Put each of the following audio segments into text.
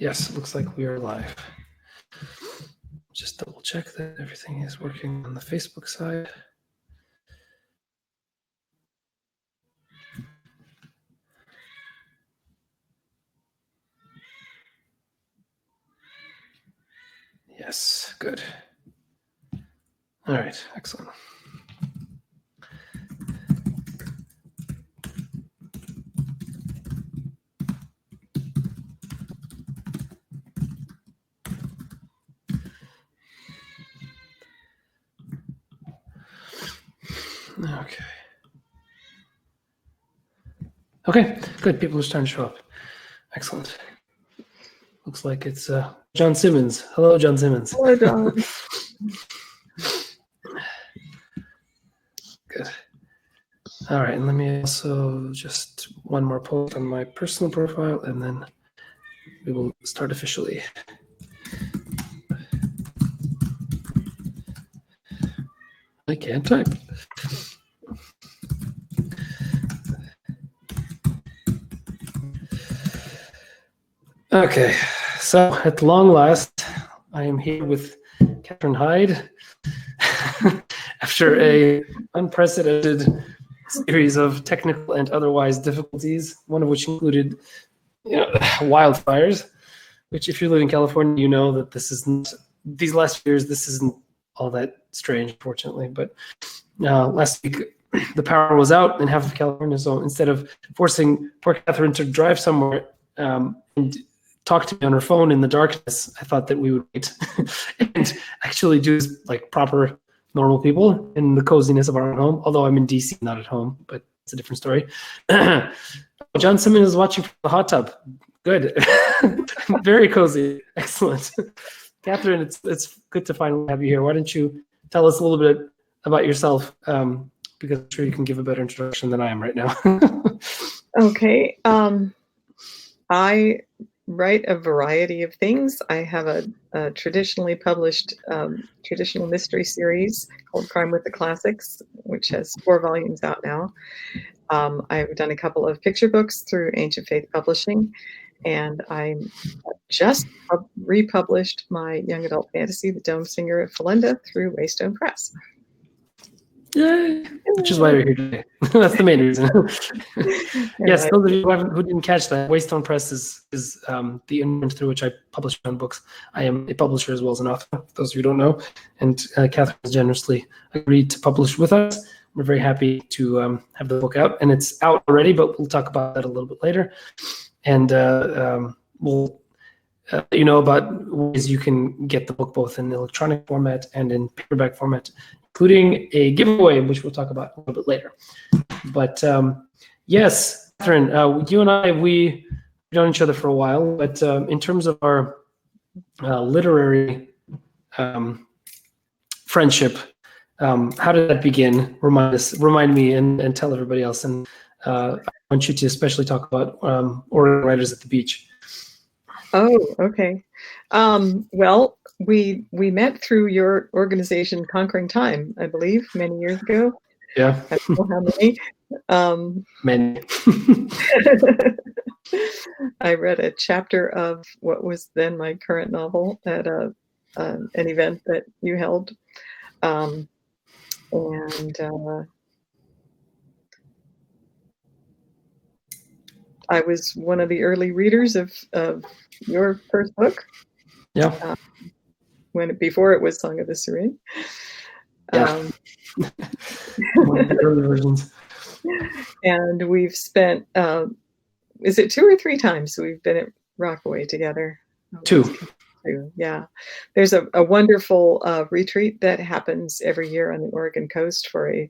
Yes, it looks like we are live. Just double check that everything is working on the Facebook side. Yes, good. All right, excellent. Okay. Okay, good. People are starting to show up. Excellent. Looks like it's John Simmons. Hello, John Simmons. Hello, John. Good. All right, and let me also just one more post on my personal profile, and then we will start officially. I can't type. Okay, so at long last, I am here with Katherine Hyde after a unprecedented series of technical and otherwise difficulties, one of which included wildfires, which if you live in California, you know that this isn't, these last years, this isn't all that strange, fortunately. But last week, the power was out in half of California, so instead of forcing poor Katherine to drive somewhere and talk to me on her phone in the darkness, I thought that we would wait and actually do like proper normal people in the coziness of our own home, although I'm in DC, not at home, but it's a different story. John Simmons is watching from the hot tub. Good. Very cozy. Excellent. Catherine, it's good to finally have you here. Why don't you tell us a little bit about yourself, because I'm sure you can give a better introduction than I am right now. Okay. I write a variety of things. I have a traditionally published traditional mystery series called Crime with the Classics, which has 4 volumes out now. I've done a couple of picture books through Ancient Faith Publishing, and I just republished my young adult fantasy, The Dome-Singer of Falenda, through Waystone Press. Yay! Which is why we're here today. That's the main reason. Yes, those of you who didn't catch that, Waystone Press is the environment through which I publish my own books. I am a publisher as well as an author, for those of you who don't know. And Katherine has generously agreed to publish with us. We're very happy to have the book out, and it's out already, but we'll talk about that a little bit later. And we'll let you know about ways you can get the book both in electronic format and in paperback format, including a giveaway, which we'll talk about a little bit later. But yes, Katherine, you and I, we've known each other for a while, but in terms of our literary friendship, how did that begin? Remind me and tell everybody else. And I want you to especially talk about Oregon Writers at the Beach. Oh, okay. Well, we met through your organization, Conquering Time, I believe, many years ago. Yeah. I don't know how many. Many. I read a chapter of what was then my current novel at an event that you held. I was one of the early readers of your first book. Yeah. Before it was Song of the Serene. Yeah. One of the early versions. And we've spent, is it 2 or 3 times we've been at Rockaway together? 2. Yeah. There's a wonderful retreat that happens every year on the Oregon coast for a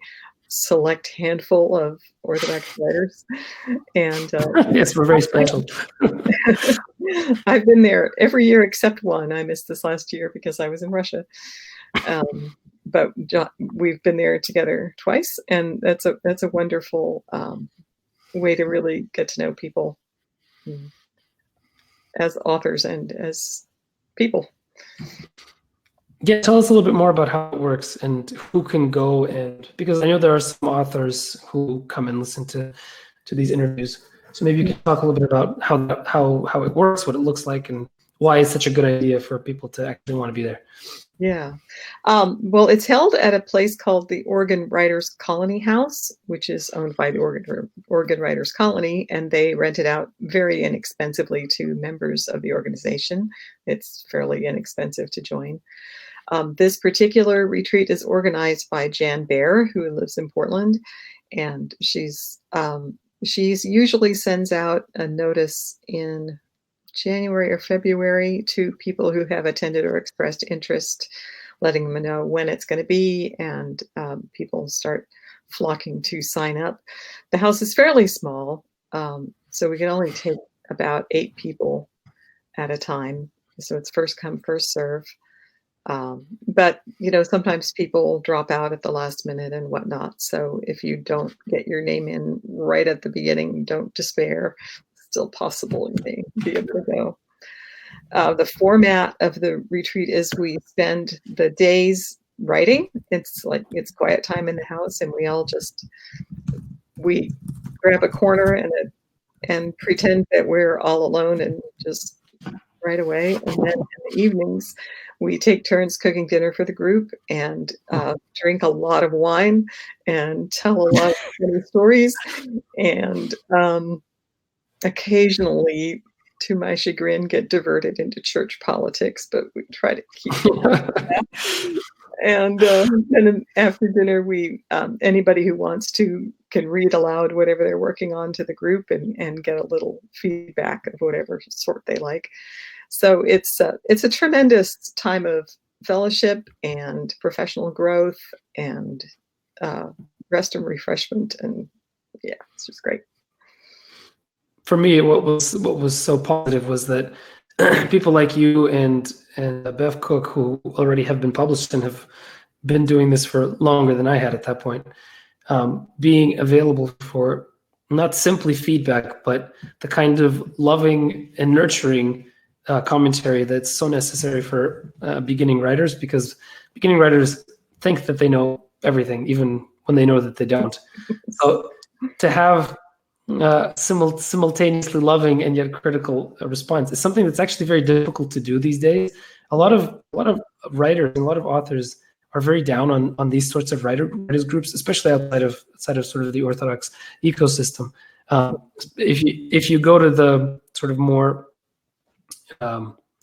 select handful of Orthodox writers. And yes, we're very special. I've been there every year except one. I missed this last year because I was in Russia. But we've been there together twice, and that's a wonderful way to really get to know people as authors and as people. Yeah, tell us a little bit more about how it works and who can go, and because I know there are some authors who come and listen to these interviews. So maybe you can talk a little bit about how it works, what it looks like, and why it's such a good idea for people to actually want to be there. Yeah. Well, it's held at a place called the Oregon Writers Colony House, which is owned by the Oregon Writers Colony, and they rent it out very inexpensively to members of the organization. It's fairly inexpensive to join. This particular retreat is organized by Jan Baer, who lives in Portland, and she's usually sends out a notice in January or February to people who have attended or expressed interest, letting them know when it's going to be, and people start flocking to sign up. The house is fairly small, so we can only take about 8 people at a time. So it's first come, first serve. But, sometimes people drop out at the last minute and whatnot. So if you don't get your name in right at the beginning, don't despair. Still possible you may be able to go. The format of the retreat is we spend the days writing. It's quiet time in the house, and we grab a corner and pretend that we're all alone and just write away. And then in the evenings, we take turns cooking dinner for the group and drink a lot of wine and tell a lot of funny stories. And occasionally, to my chagrin, get diverted into church politics, but we try to keep it. And then after dinner, we anybody who wants to can read aloud whatever they're working on to the group and get a little feedback of whatever sort they like. So it's a tremendous time of fellowship and professional growth and rest and refreshment, and yeah, it's just great. For me, what was so positive was that people like you and Bev Cook, who already have been published and have been doing this for longer than I had at that point, being available for not simply feedback, but the kind of loving and nurturing commentary that's so necessary for beginning writers, because beginning writers think that they know everything, even when they know that they don't. So to have simultaneously loving and yet critical response is something that's actually very difficult to do these days. A lot of writers and a lot of authors are very down on these sorts of writers groups, especially outside of sort of the Orthodox ecosystem. If you go to the sort of more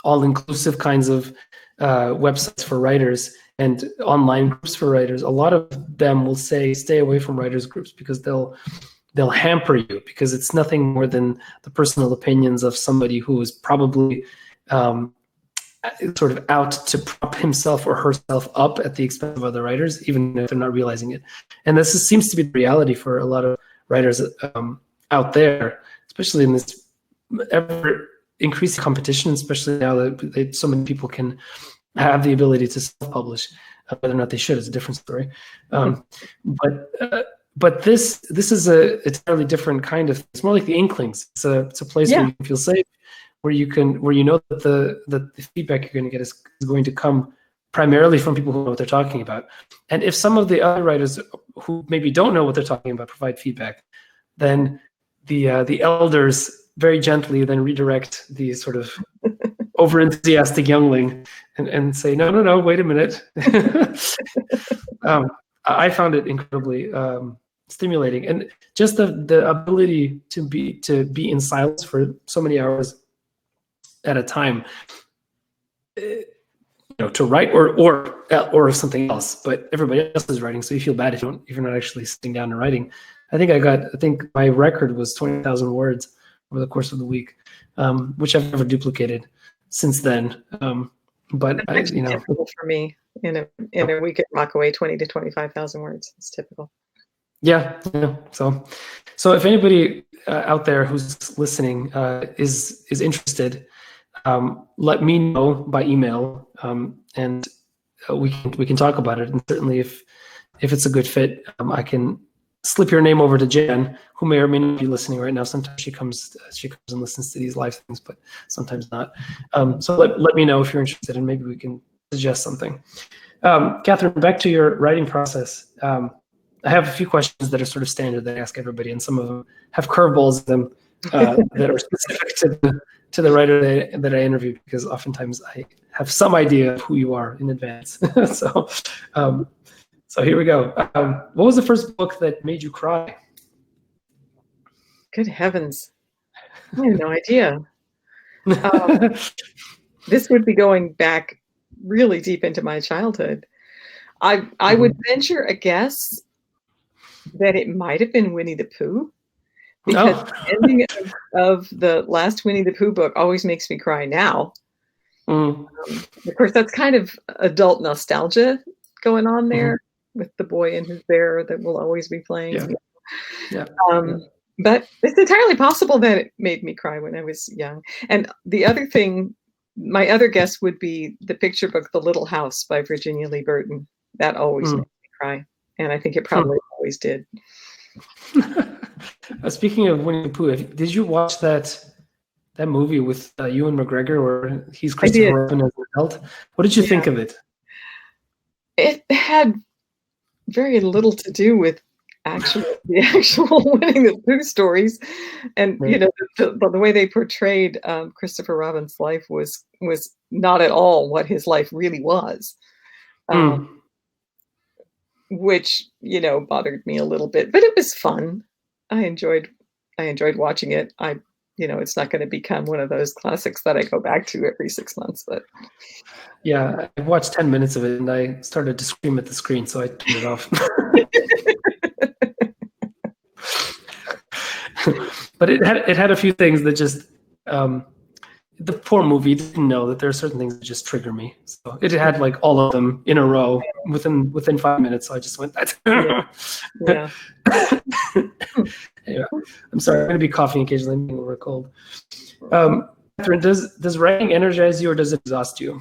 all-inclusive kinds of websites for writers and online groups for writers, a lot of them will say stay away from writers groups because they'll hamper you, because it's nothing more than the personal opinions of somebody who is probably sort of out to prop himself or herself up at the expense of other writers, even if they're not realizing it. And this seems to be the reality for a lot of writers out there, especially in this ever increasing competition, especially now that so many people can have the ability to self-publish. Whether or not they should is a different story. But this is a entirely different kind of. It's more like the Inklings. It's a place where you can feel safe, where you know that the feedback you're going to get is going to come primarily from people who know what they're talking about. And if some of the other writers who maybe don't know what they're talking about provide feedback, then the elders very gently then redirect the sort of over-enthusiastic youngling and say, no, wait a minute. I found it incredibly stimulating, and just the ability to be in silence for so many hours at a time, to write or something else, but everybody else is writing, so you feel bad if you're not actually sitting down and writing. I think my record was 20,000 words over the course of the week, which I've never duplicated since then. But that's typical for me in a week at Rockaway, 20 to 25,000 words. It's typical. Yeah. So if anybody out there who's listening is interested, let me know by email, and we can talk about it. And certainly, if it's a good fit, I can slip your name over to Jan, who may or may not be listening right now. Sometimes she comes and listens to these live things, but sometimes not. So let me know if you're interested, and maybe we can suggest something. Katherine, back to your writing process. I have a few questions that are sort of standard that I ask everybody, and some of them have curveballs in them that are specific to to the writer that I interview, because oftentimes I have some idea of who you are in advance. So, so here we go. What was the first book that made you cry? Good heavens. I have no idea. This would be going back really deep into my childhood. I would venture a guess that it might have been Winnie the Pooh, because the ending of the last Winnie the Pooh book always makes me cry now. Of course, that's kind of adult nostalgia going on there with the boy and his bear that will always be playing. Yeah. But it's entirely possible that it made me cry when I was young. And the other thing, my other guess would be the picture book, The Little House by Virginia Lee Burton. That always made me cry. And I think it probably always did. Speaking of Winnie the Pooh, did you watch that movie with Ewan McGregor where he's Christopher Robin as an adult? What did you think of it? It had very little to do with the actual Winnie the Pooh stories, and you know, the way they portrayed Christopher Robin's life was not at all what his life really was, which, you know, bothered me a little bit. But it was fun. I enjoyed watching it. You know, it's not going to become one of those classics that I go back to every 6 months, but yeah, I watched 10 minutes of it and I started to scream at the screen, so I turned it off. But it had a few things that just the poor movie didn't know that there are certain things that just trigger me. So it had like all of them in a row within 5 minutes. So I just went, that's yeah. Anyway, I'm sorry, I'm going to be coughing occasionally. I'm getting a little cold. Katherine, does writing energize you or does it exhaust you?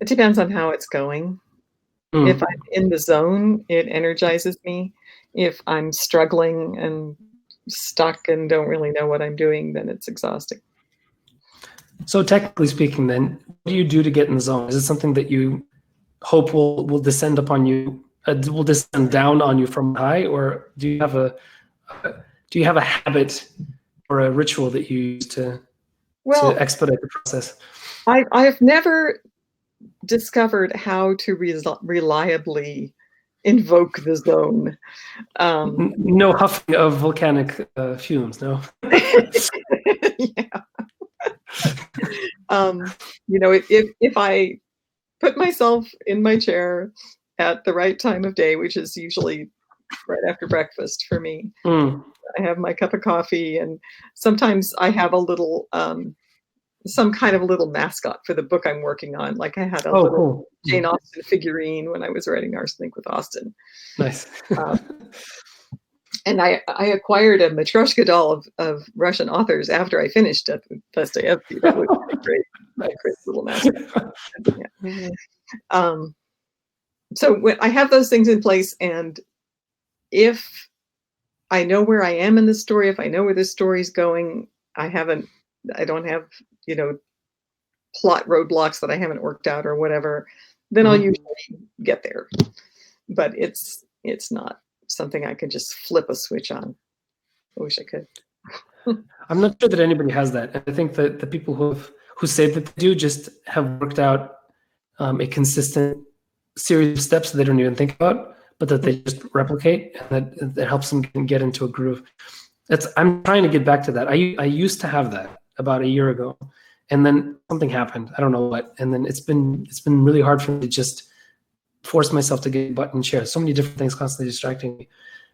It depends on how it's going. If I'm in the zone, it energizes me. If I'm struggling and stuck and don't really know what I'm doing, then it's exhausting. So technically speaking, then, what do you do to get in the zone? Is it something that you hope will descend upon you, will descend down on you from high, or do you have a habit or a ritual that you use to expedite the process? I've never discovered how to reliably invoke the zone. No huffing of volcanic fumes, no. Yeah. You know, if I put myself in my chair at the right time of day, which is usually right after breakfast for me, I have my cup of coffee, and sometimes I have a little some kind of a little mascot for the book I'm working on. Like I had a little Jane Austen figurine when I was writing Arsenic with Austen. Nice. And I acquired a Matryoshka doll of Russian authors after I finished Dostoevsky. That was a great little mascot. Yeah. So when I have those things in place, and if I know where I am in the story, if I know where the story's going, I don't have, you know, plot roadblocks that I haven't worked out or whatever, then I'll usually get there. But it's not something I can just flip a switch on. I wish I could. I'm not sure that anybody has that. I think that the people who say that they do just have worked out a consistent series of steps that they don't even think about, but that they just replicate, and that helps them get into a groove. I'm trying to get back to that. I used to have that about a year ago, and then something happened. I don't know what, and then it's been really hard for me to just force myself to get butt in chair. So many different things constantly distracting me.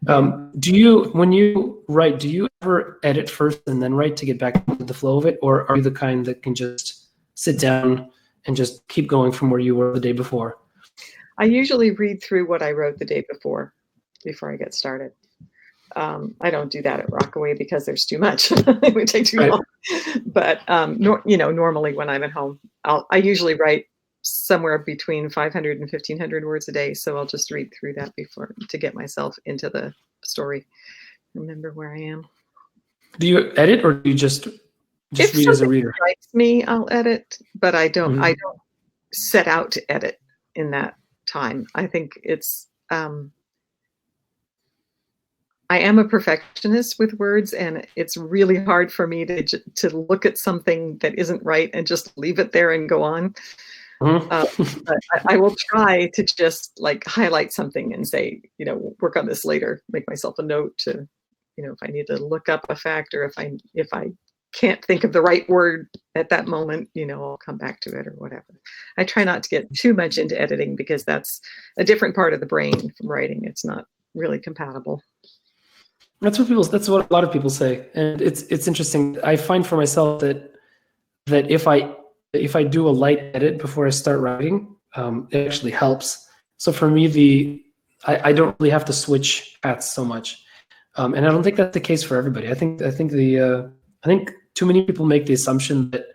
When you write, do you ever edit first and then write to get back into the flow of it, or are you the kind that can just sit down and just keep going from where you were the day before? I usually read through what I wrote the day before I get started. I don't do that at Rockaway because there's too much. It would take too long. But normally when I'm at home, I usually write somewhere between 500 and 1,500 words a day. So I'll just read through that before to get myself into the story. Remember where I am. Do you edit, or do you just read as a reader? If something strikes me, I'll edit, but I don't. I don't set out to edit in that time. I think it's I am a perfectionist with words, and it's really hard for me to look at something that isn't right and just leave it there and go on. But I will try to just like highlight something and say, work on this later, make myself a note to, if I need to look up a fact, or if I can't think of the right word at that moment, I'll come back to it or whatever. I try not to get too much into editing because that's a different part of the brain from writing. It's not really compatible. That's what a lot of people say, and it's interesting. I find for myself that if I do a light edit before I start writing, it actually helps. So for me, I don't really have to switch paths so much, and I don't think that's the case for everybody. I think too many people make the assumption that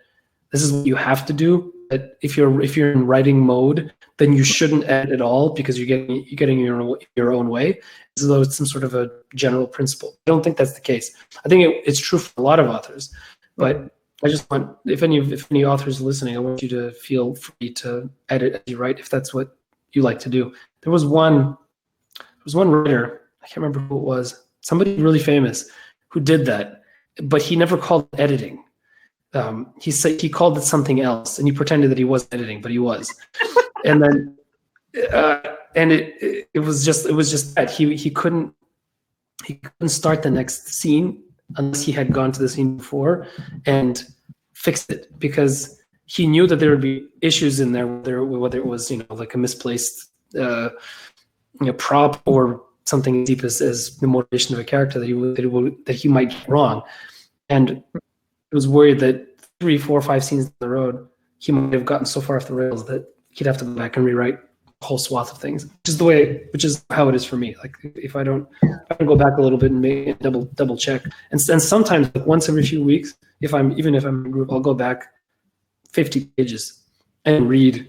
this is what you have to do. That if you're in writing mode, then you shouldn't edit at all because you're getting your own way, as though it's some sort of a general principle. I don't think that's the case. I think it's true for a lot of authors, but I just want, if any authors are listening, I want you to feel free to edit as you write if that's what you like to do. There was one writer, I can't remember who it was, somebody really famous who did that, but he never called it editing. He said he called it something else, and he pretended that he wasn't editing, but he was. And then, and it was just that he couldn't start the next scene unless he had gone to the scene before and fixed it, because he knew that there would be issues in there, whether it was like a misplaced prop or something as deep as the motivation of a character that he might get wrong, and I was worried that 3, 4, 5 scenes down the road, he might have gotten so far off the rails that he'd have to go back and rewrite a whole swath of things, which is how it is for me. Like if I don't go back a little bit and make double check, and sometimes like once every few weeks, even if I'm in a group, I'll go back 50 pages and read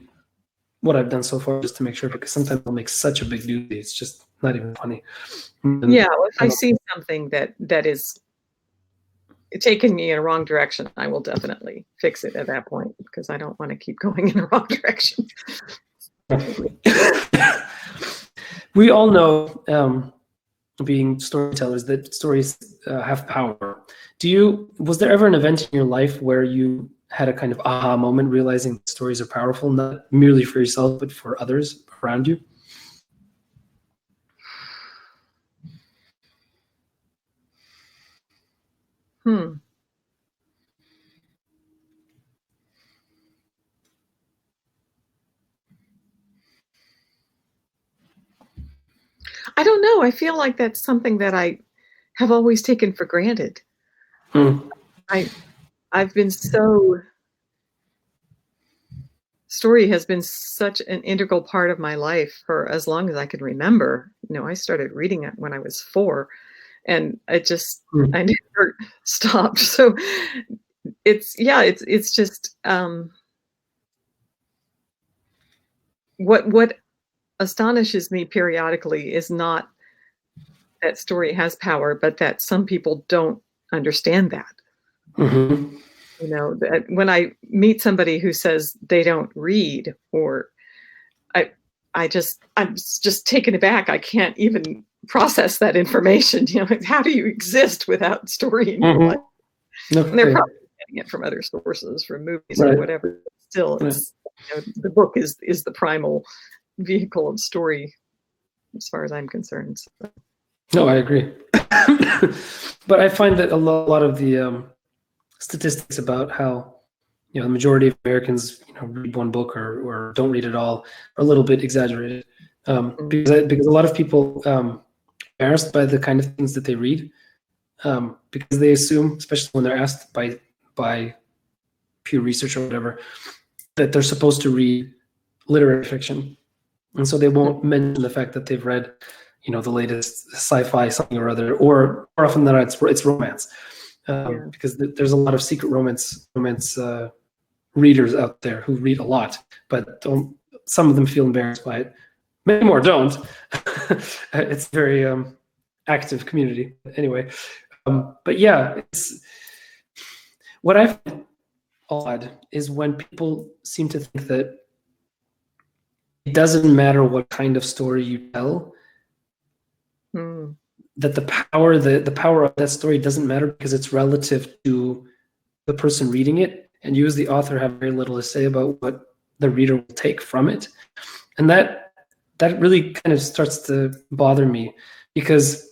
what I've done so far just to make sure, because sometimes I'll make such a big doozy, it's just not even funny. Yeah, well, if I see something that is taking me in a wrong direction, I will definitely fix it at that point, because I don't want to keep going in the wrong direction. We all know, being storytellers, that stories have power. Was there ever an event in your life where you had a kind of aha moment, realizing stories are powerful, not merely for yourself, but for others around you? I don't know. I feel like that's something that I have always taken for granted. I've been story has been such an integral part of my life for as long as I can remember. I started reading it when I was 4, and I never stopped. So it's just what astonishes me periodically is not that story has power, but that some people don't understand that. That when I meet somebody who says they don't read, or I'm just taken aback. I can't even process that information. How do you exist without story in your life? And they're probably getting it from other sources, from movies or whatever. Still, it's, the book is the primal vehicle of story, as far as I'm concerned. So. No, I agree. But I find that a lot of the statistics about how the majority of Americans read one book or don't read at all are a little bit exaggerated, because a lot of people are embarrassed by the kind of things that they read, because they assume, especially when they're asked by Pew Research or whatever, that they're supposed to read literary fiction, and so they won't mention the fact that they've read the latest sci-fi something or other, or more often than not it's romance, because there's a lot of secret romance readers out there who read a lot, but some of them feel embarrassed by it. Many more don't. It's a very active community anyway. But yeah, it's what I find odd is when people seem to think that it doesn't matter what kind of story you tell. that the power of that story doesn't matter because it's relative to the person reading it, and you as the author have very little to say about what the reader will take from it. And that really kind of starts to bother me, because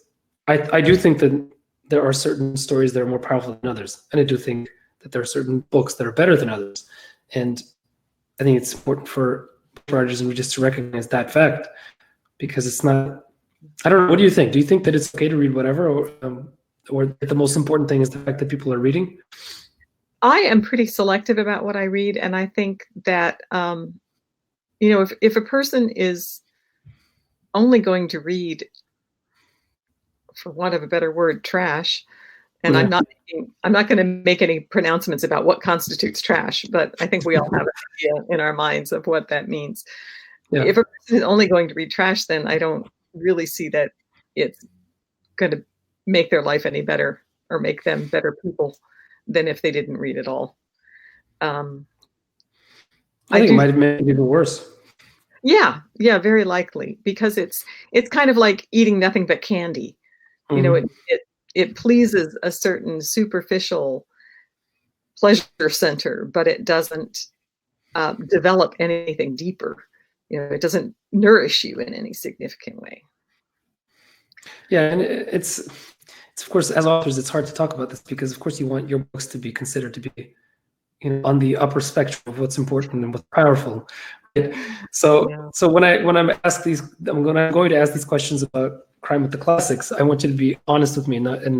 I do think that there are certain stories that are more powerful than others, and I do think that there are certain books that are better than others. And I think it's important for writers and just to recognize that fact, because it's not. I don't know. What do you think? Do you think that it's okay to read whatever, or that the most important thing is the fact that people are reading? I am pretty selective about what I read, and I think that if a person is only going to read, for want of a better word, trash, and Yeah. I'm not going to make any pronouncements about what constitutes trash, but I think we all have an idea in our minds of what that means. Yeah. If a person is only going to read trash, then I don't really see that it's going to make their life any better or make them better people than if they didn't read at all. I think it might make it even worse. Yeah, very likely, because it's kind of like eating nothing but candy. Mm-hmm. It pleases a certain superficial pleasure center, but it doesn't develop anything deeper. It doesn't nourish you in any significant way. Yeah, and it's of course, as authors, it's hard to talk about this because, of course, you want your books to be considered to be, on the upper spectrum of what's important and what's powerful. Right? So when I'm asked these, I'm going to ask these questions about crime with the classics. I want you to be honest with me and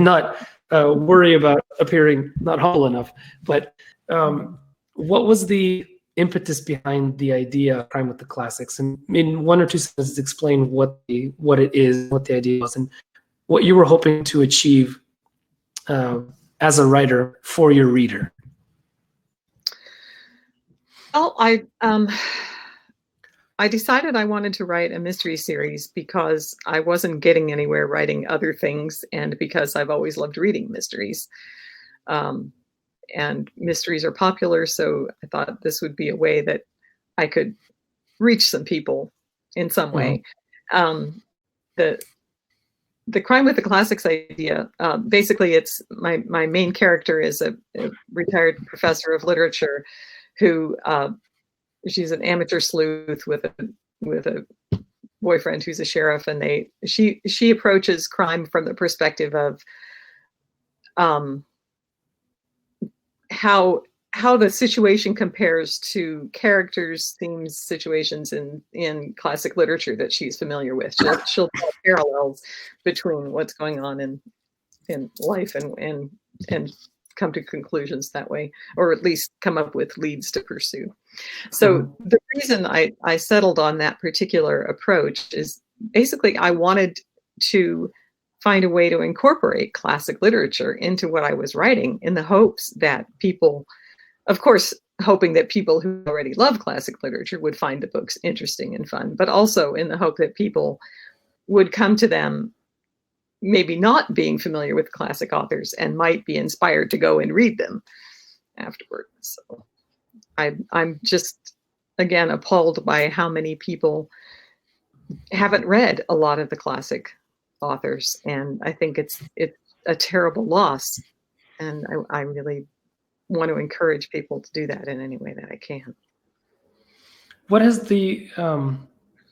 not worry about appearing not humble enough. But what was the impetus behind the idea of crime with the classics? And in one or two sentences, explain what it is, what the idea was, and what you were hoping to achieve as a writer for your reader. Well, I decided I wanted to write a mystery series because I wasn't getting anywhere writing other things, and because I've always loved reading mysteries. And mysteries are popular, so I thought this would be a way that I could reach some people in some way. The crime with the classics idea, basically, it's my main character is a retired professor of literature who she's an amateur sleuth with a boyfriend who's a sheriff, and she approaches crime from the perspective of how the situation compares to characters, themes, situations in classic literature that she's familiar with. She'll draw parallels between what's going on in life and come to conclusions that way, or at least come up with leads to pursue. So the reason I settled on that particular approach is basically I wanted to find a way to incorporate classic literature into what I was writing, in the hopes that people, of course, hoping that people who already love classic literature would find the books interesting and fun, but also in the hope that people would come to them maybe not being familiar with classic authors and might be inspired to go and read them afterward. So I'm just, again, appalled by how many people haven't read a lot of the classic authors, and I think it's a terrible loss, and I really want to encourage people to do that in any way that I can. What has the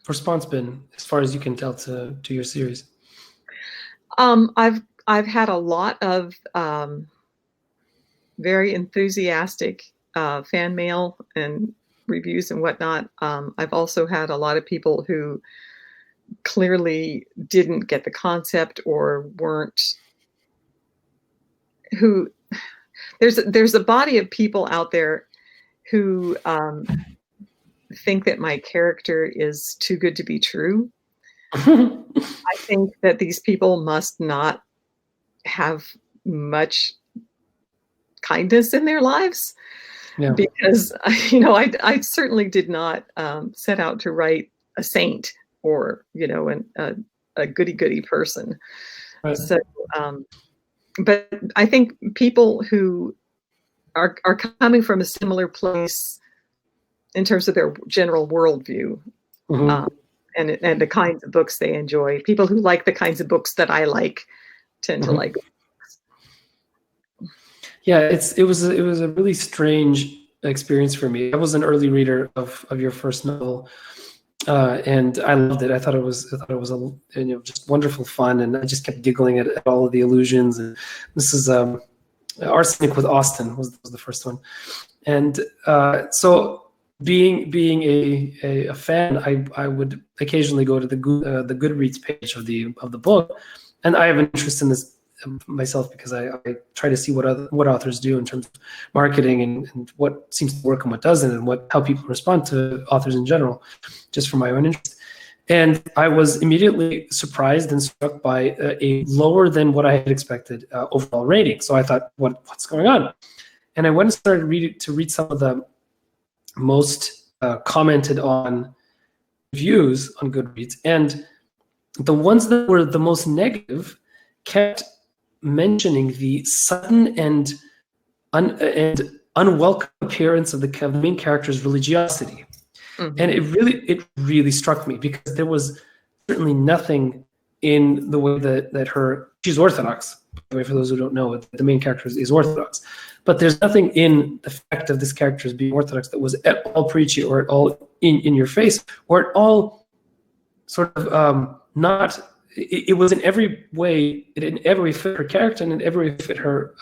response been, as far as you can tell, to your series? I've had a lot of very enthusiastic fan mail and reviews and whatnot. I've also had a lot of people who clearly didn't get the concept, or there's a body of people out there who think that my character is too good to be true. I think that these people must not have much kindness in their lives, because I certainly did not set out to write a saint or a goody person. Right. So, but I think people who are coming from a similar place in terms of their general worldview and the kinds of books they enjoy. People who like the kinds of books that I like tend to like. Yeah, it was a really strange experience for me. I was an early reader of your first novel, and I loved it. I thought it was a just wonderful fun, and I just kept giggling at all of the allusions. And this is Arsenic with Austin was the first one, and so being a fan, I would occasionally go to the Goodreads page of the book, and I have an interest in this myself because I try to see what authors do in terms of marketing and what seems to work and what doesn't, and how people respond to authors in general, just for my own interest. And I was immediately surprised and struck by a lower than what I had expected overall rating. So I thought, what's going on? And I went and started to read some of the most commented on reviews on Goodreads, and the ones that were the most negative kept mentioning the sudden and unwelcome appearance of the main character's religiosity. Mm-hmm. And it really struck me, because there was certainly nothing in the way that she's Orthodox. By the way, for those who don't know, the main character is Orthodox. But there's nothing in the fact of this character as being Orthodox that was at all preachy or at all in your face or at all sort of not. It was in every way fit her character and in every way fit her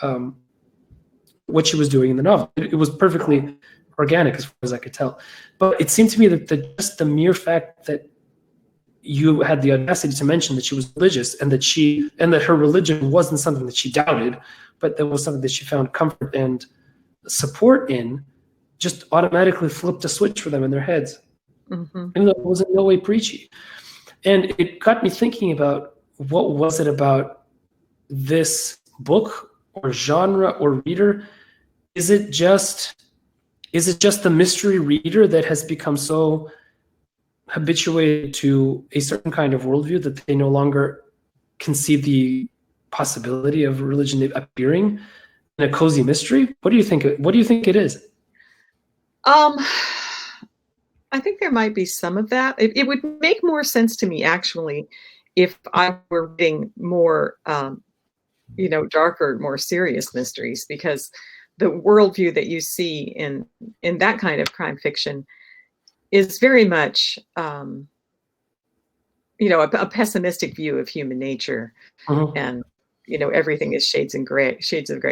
what she was doing in the novel. It was perfectly organic as far as I could tell. But it seemed to me that just the mere fact that you had the audacity to mention that she was religious and that her religion wasn't something that she doubted, but that was something that she found comfort and support in, just automatically flipped a switch for them in their heads. Mm-hmm. Even though it was in no way preachy. And it got me thinking about, what was it about this book or genre or reader? Is it just the mystery reader that has become so habituated to a certain kind of worldview that they no longer conceive the possibility of religion appearing in a cozy mystery? What do you think it is? I think there might be some of that. It would make more sense to me, actually, if I were reading more, darker, more serious mysteries, because the worldview that you see in that kind of crime fiction is very much, a pessimistic view of human nature, and everything is shades of gray.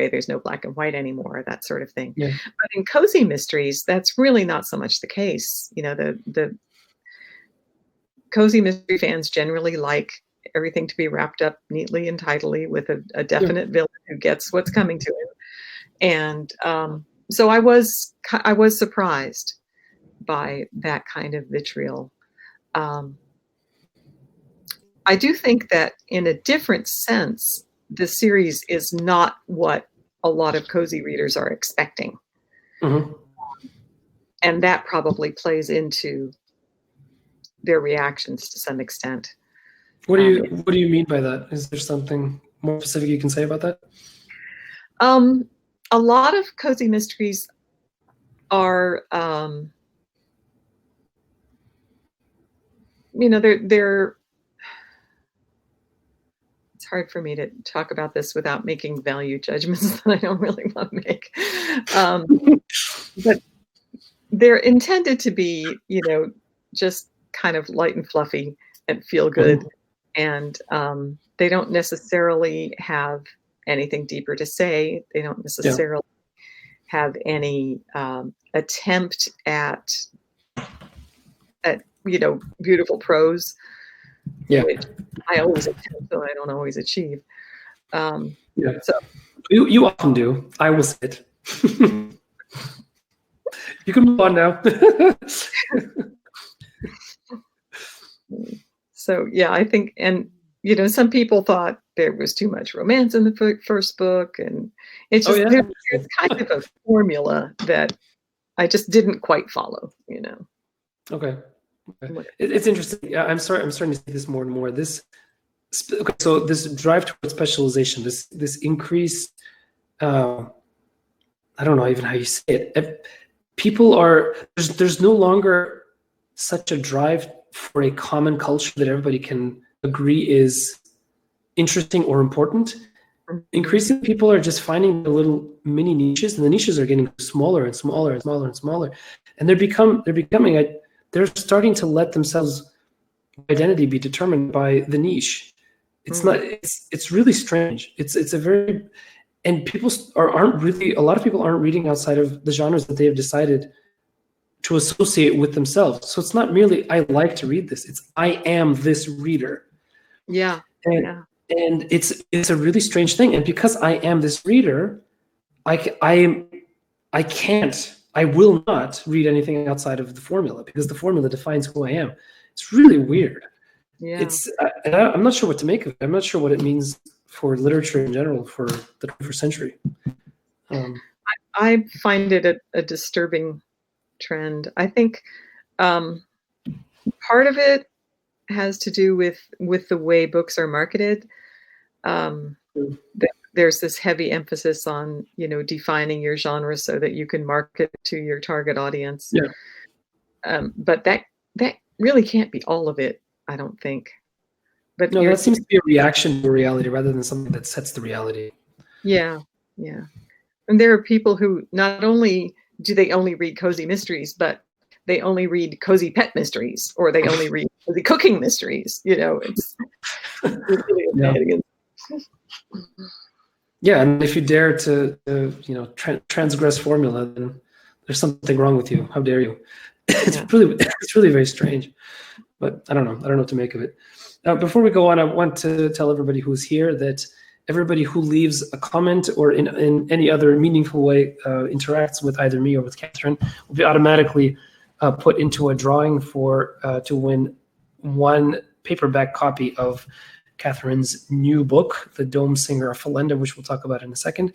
There's no black and white anymore, that sort of thing. Yeah. But in cozy mysteries, that's really not so much the case. The cozy mystery fans generally like everything to be wrapped up neatly and tidily with a definite villain who gets what's coming to him. And so I was surprised by that kind of vitriol. I do think that in a different sense, the series is not what a lot of cozy readers are expecting. Mm-hmm. And that probably plays into their reactions to some extent. What do you mean by that? Is there something more specific you can say about that? A lot of cozy mysteries are, they're it's hard for me to talk about this without making value judgments that I don't really want to make. But they're intended to be, just kind of light and fluffy and feel good. And they don't necessarily have anything deeper to say. They don't necessarily have any attempt at beautiful prose. Yeah, which I always attempt, though I don't always achieve. So you often do. I will say it. You can move on now. So I think, and some people thought there was too much romance in the first book, and it's just there's kind of a formula that I just didn't quite follow. Okay. It's interesting. I'm starting to see this more and more. So this drive towards specialization, this increase, I don't know even how you say it. People are there's no longer such a drive for a common culture that everybody can agree is interesting or important, increasingly people are just finding the little mini niches, and the niches are getting smaller and smaller and smaller and smaller, and they're starting to let themselves identity be determined by the niche. It's not. It's really strange. It's a very, and people aren't really. A lot of people aren't reading outside of the genres that they have decided to associate with themselves. So it's not merely I like to read this. It's I am this reader. Yeah. And it's a really strange thing. And because I am this reader, I will not read anything outside of the formula, because the formula defines who I am. It's really weird. Yeah. I'm not sure what to make of it. I'm not sure what it means for literature in general for the 21st century. I find it a disturbing trend. I think part of it has to do with the way books are marketed. There's this heavy emphasis on, defining your genre so that you can market to your target audience. Yeah. But that really can't be all of it, I don't think. But no, that seems to be a reaction to reality rather than something that sets the reality. Yeah. And there are people who not only do they only read cozy mysteries, but they only read cozy pet mysteries, or they only read cozy cooking mysteries. It's really yeah, and if you dare to transgress formula, then there's something wrong with you. How dare you? It's really very strange. But I don't know what to make of it. Before we go on, I want to tell everybody who's here that everybody who leaves a comment or in any other meaningful way interacts with either me or with Catherine will be automatically put into a drawing to win one paperback copy of Catherine's new book, The Dome-Singer of Falenda, which we'll talk about in a second.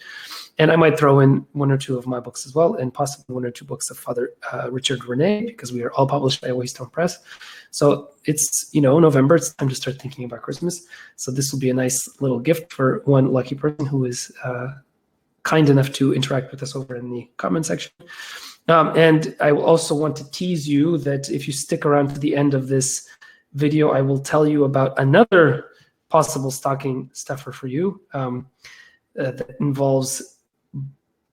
And I might throw in one or two of my books as well, and possibly one or two books of Father Richard Rene, because we are all published by Waystone Press. So it's, November, it's time to start thinking about Christmas. So this will be a nice little gift for one lucky person who is kind enough to interact with us over in the comment section. And I will also want to tease you that if you stick around to the end of this video, I will tell you about another possible stocking stuffer for you that involves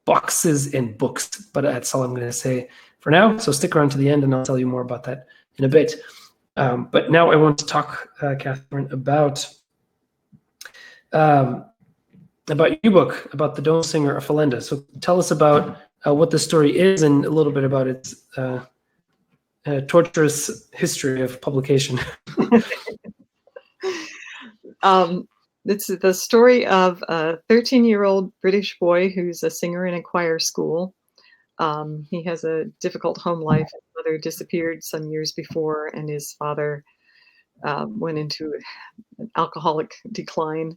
boxes and books, but that's all I'm going to say for now. So stick around to the end and I'll tell you more about that in a bit. But now I want to talk, Catherine, about your book, about the Dome-Singer of Falenda. So tell us about what the story is and a little bit about its torturous history of publication. It's the story of a 13-year-old British boy who's a singer in a choir school. He has a difficult home life. His mother disappeared some years before, and his father went into an alcoholic decline,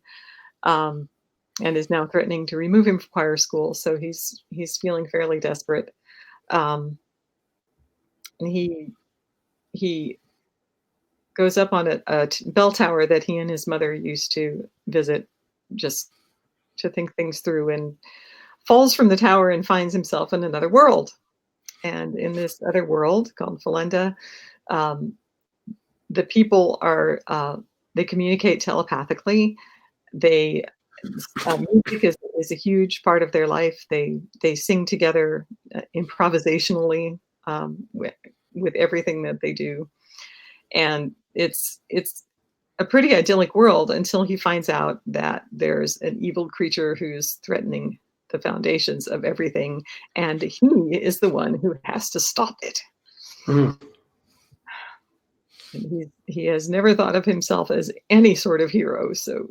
and is now threatening to remove him from choir school. So he's feeling fairly desperate. And he goes up on a bell tower that he and his mother used to visit just to think things through, and falls from the tower and finds himself in another world. And in this other world called Falenda, the people they communicate telepathically. Music is a huge part of their life. They sing together improvisationally with everything that they do. And it's a pretty idyllic world until he finds out that there's an evil creature who's threatening the foundations of everything, and he is the one who has to stop it. Mm. And he has never thought of himself as any sort of hero, so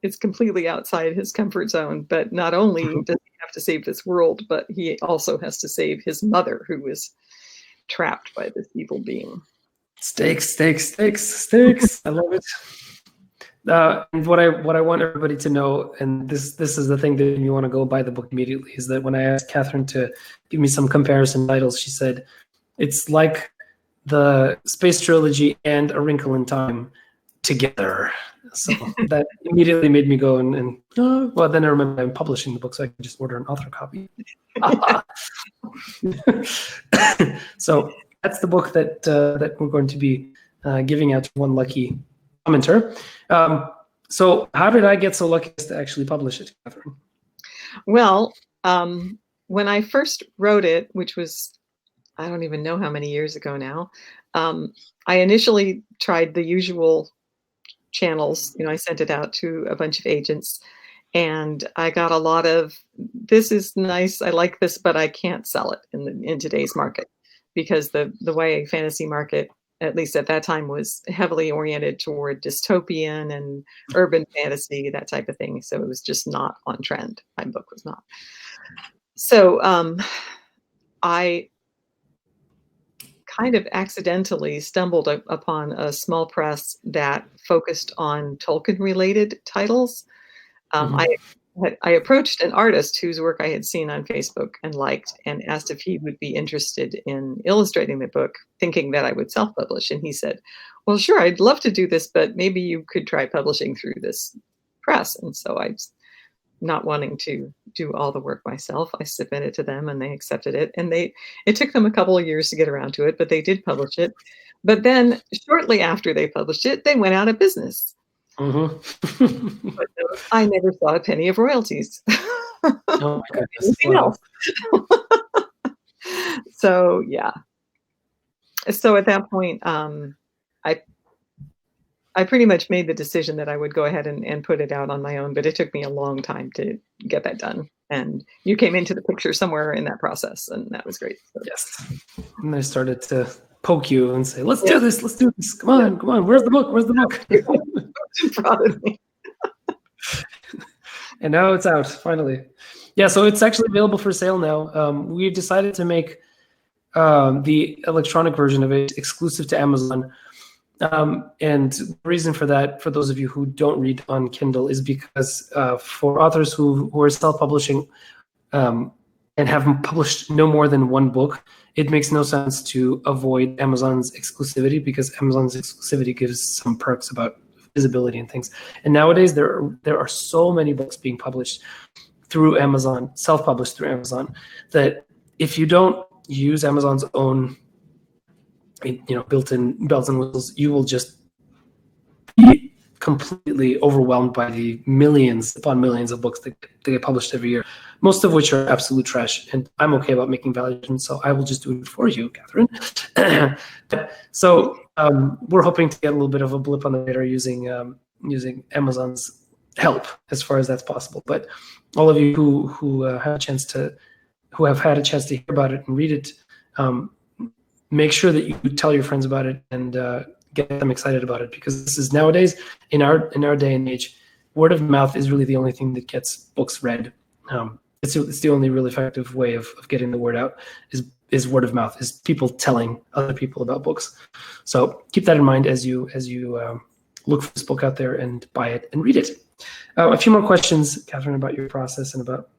it's completely outside his comfort zone. But not only does he have to save this world, but he also has to save his mother, who is trapped by this evil being. Stakes. I love it. And what I want everybody to know, and this is the thing that you want to go buy the book immediately, is that when I asked Catherine to give me some comparison titles, she said it's like the Space Trilogy and A Wrinkle in Time together. So that immediately made me go and well, then I remember I'm publishing the book, so I can just order an author copy. So that's the book that we're going to be giving out to one lucky commenter. So how did I get so lucky as to actually publish it, Catherine? Well, when I first wrote it, which was, I don't even know how many years ago now, I initially tried the usual channels. I sent it out to a bunch of agents, and I got a lot of, this is nice, I like this, but I can't sell it in today's market, because the YA fantasy market, at least at that time, was heavily oriented toward dystopian and urban fantasy, that type of thing. So it was just not on trend. My book was not. So I kind of accidentally stumbled upon a small press that focused on Tolkien-related titles. I approached an artist whose work I had seen on Facebook and liked, and asked if he would be interested in illustrating the book, thinking that I would self-publish. And he said, well, sure, I'd love to do this, but maybe you could try publishing through this press. And so not wanting to do all the work myself, I submitted to them, and they accepted it. And it took them a couple of years to get around to it, but they did publish it. But then shortly after they published it, they went out of business. But I never saw a penny of royalties. Oh my goodness. Anything else. So yeah. So at that point, I pretty much made the decision that I would go ahead and put it out on my own, but it took me a long time to get that done. And you came into the picture somewhere in that process, and that was great. So. Yes. And I started to poke you and say, let's do this. Let's do this. Come on. Where's the book? Where's the book? In front of me. And now it's out, finally. Yeah, so it's actually available for sale now. We've decided to make the electronic version of it exclusive to Amazon. And the reason for that, for those of you who don't read on Kindle, is because for authors who are self-publishing and have published no more than one book, it makes no sense to avoid Amazon's exclusivity, because Amazon's exclusivity gives some perks about visibility and things. And nowadays there are so many books being published through Amazon, self-published through Amazon, that if you don't use Amazon's own built-in bells and whistles, you will just be completely overwhelmed by the millions upon millions of books that get published every year, most of which are absolute trash. And I'm okay about making valuations, so I will just do it for you, Catherine. So we're hoping to get a little bit of a blip on the radar using Amazon's help as far as that's possible. But all of you who have had a chance to hear about it and read it, make sure that you tell your friends about it and get them excited about it, because this is nowadays, in our day and age, word of mouth is really the only thing that gets books read. It's the only really effective way of getting the word out is word of mouth, is people telling other people about books. So keep that in mind as you look for this book out there and buy it and read it. A few more questions, Catherine, about your process and about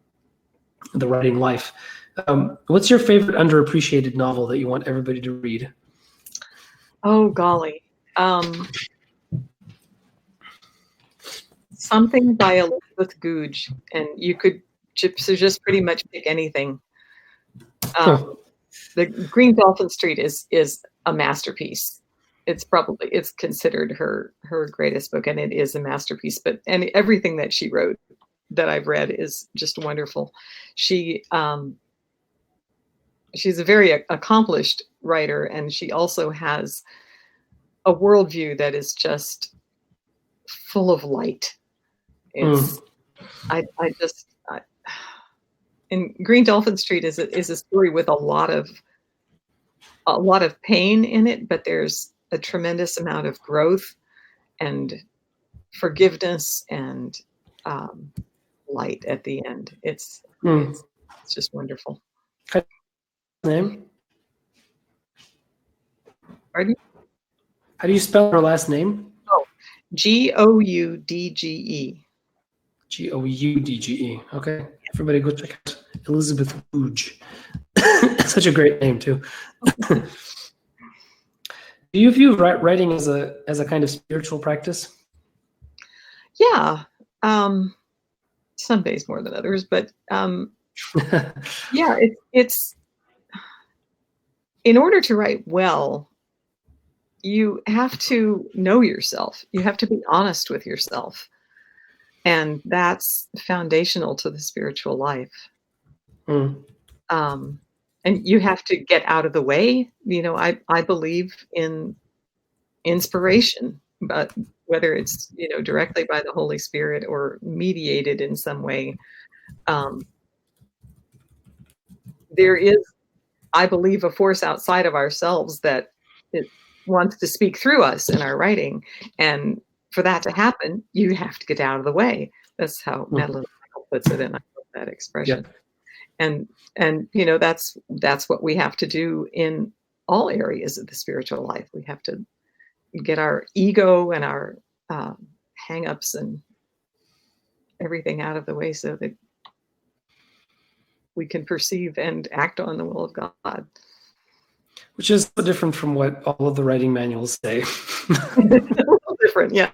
the writing life. What's your favorite underappreciated novel that you want everybody to read? Oh, golly. Something by Elizabeth Goudge, and you could just pretty much pick anything. The Green Dolphin Street is a masterpiece. It's considered her greatest book, and it is a masterpiece. And everything that she wrote that I've read is just wonderful. She's a very accomplished writer, and she also has a worldview that is just full of light. It's and Green Dolphin Street is a story with a lot of pain in it, but there's a tremendous amount of growth and forgiveness and light at the end. It's just wonderful. Name? Pardon? How do you spell her last name? Oh, Goudge. Goudge. Okay, everybody go check out Elizabeth Goudge. Such a great name too. Do you view writing as a kind of spiritual practice? Yeah, some days more than others, but yeah, in order to write well, you have to know yourself. You have to be honest with yourself. And that's foundational to the spiritual life. Mm. And you have to get out of the way. I believe in inspiration, but whether it's, directly by the Holy Spirit or mediated in some way, there is, I believe, a force outside of ourselves that it wants to speak through us in our writing. And for that to happen, you have to get out of the way. That's how Madeline Michael puts it, and I love that expression. Yeah. And that's what we have to do in all areas of the spiritual life. We have to get our ego and our hang-ups and everything out of the way so that we can perceive and act on the will of God. Which is so different from what all of the writing manuals say. A little different, yeah.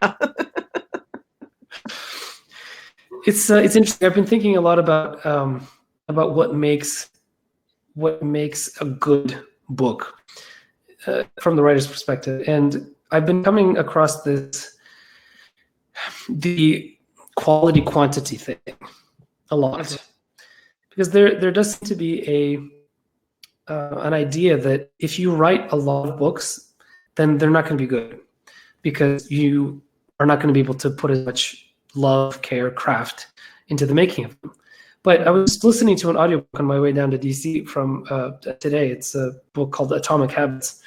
It's interesting. I've been thinking a lot about what makes a good book from the writer's perspective, and I've been coming across the quality quantity thing a lot, because there does seem to be an idea that if you write a lot of books, then they're not going to be good, because you are not going to be able to put as much love, care, craft into the making of them. But I was listening to an audiobook on my way down to DC from today. It's a book called Atomic Habits,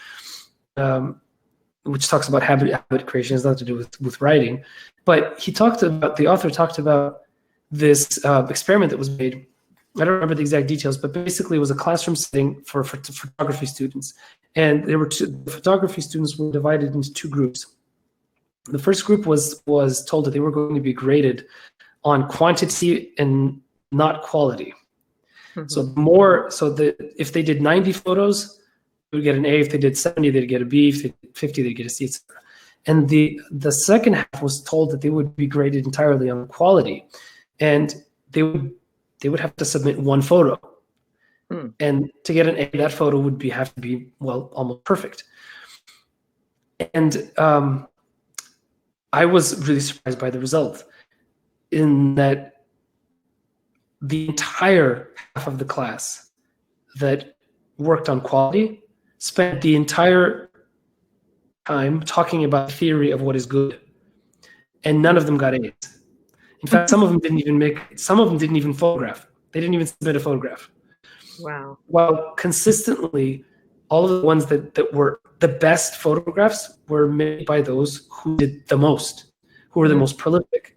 which talks about habit creation. It has nothing to do with writing. But the author talked about this experiment that was made. I don't remember the exact details, but basically it was a classroom setting for photography students. And the photography students were divided into two groups. The first group was told that they were going to be graded on quantity and not quality. Mm-hmm. So if they did 90 photos, they would get an A. If they did 70, they'd get a B. If they did 50, they'd get a C, etc. And the second half was told that they would be graded entirely on quality, and they would have to submit one photo. And to get an A, that photo would have to be, well, almost perfect. And I was really surprised by the result, in that the entire half of the class that worked on quality spent the entire time talking about the theory of what is good, and none of them got A's. In fact, some of them didn't even photograph. They didn't even submit a photograph. Wow. While consistently, all of the ones that were the best photographs were made by those who did the most, who were the most prolific,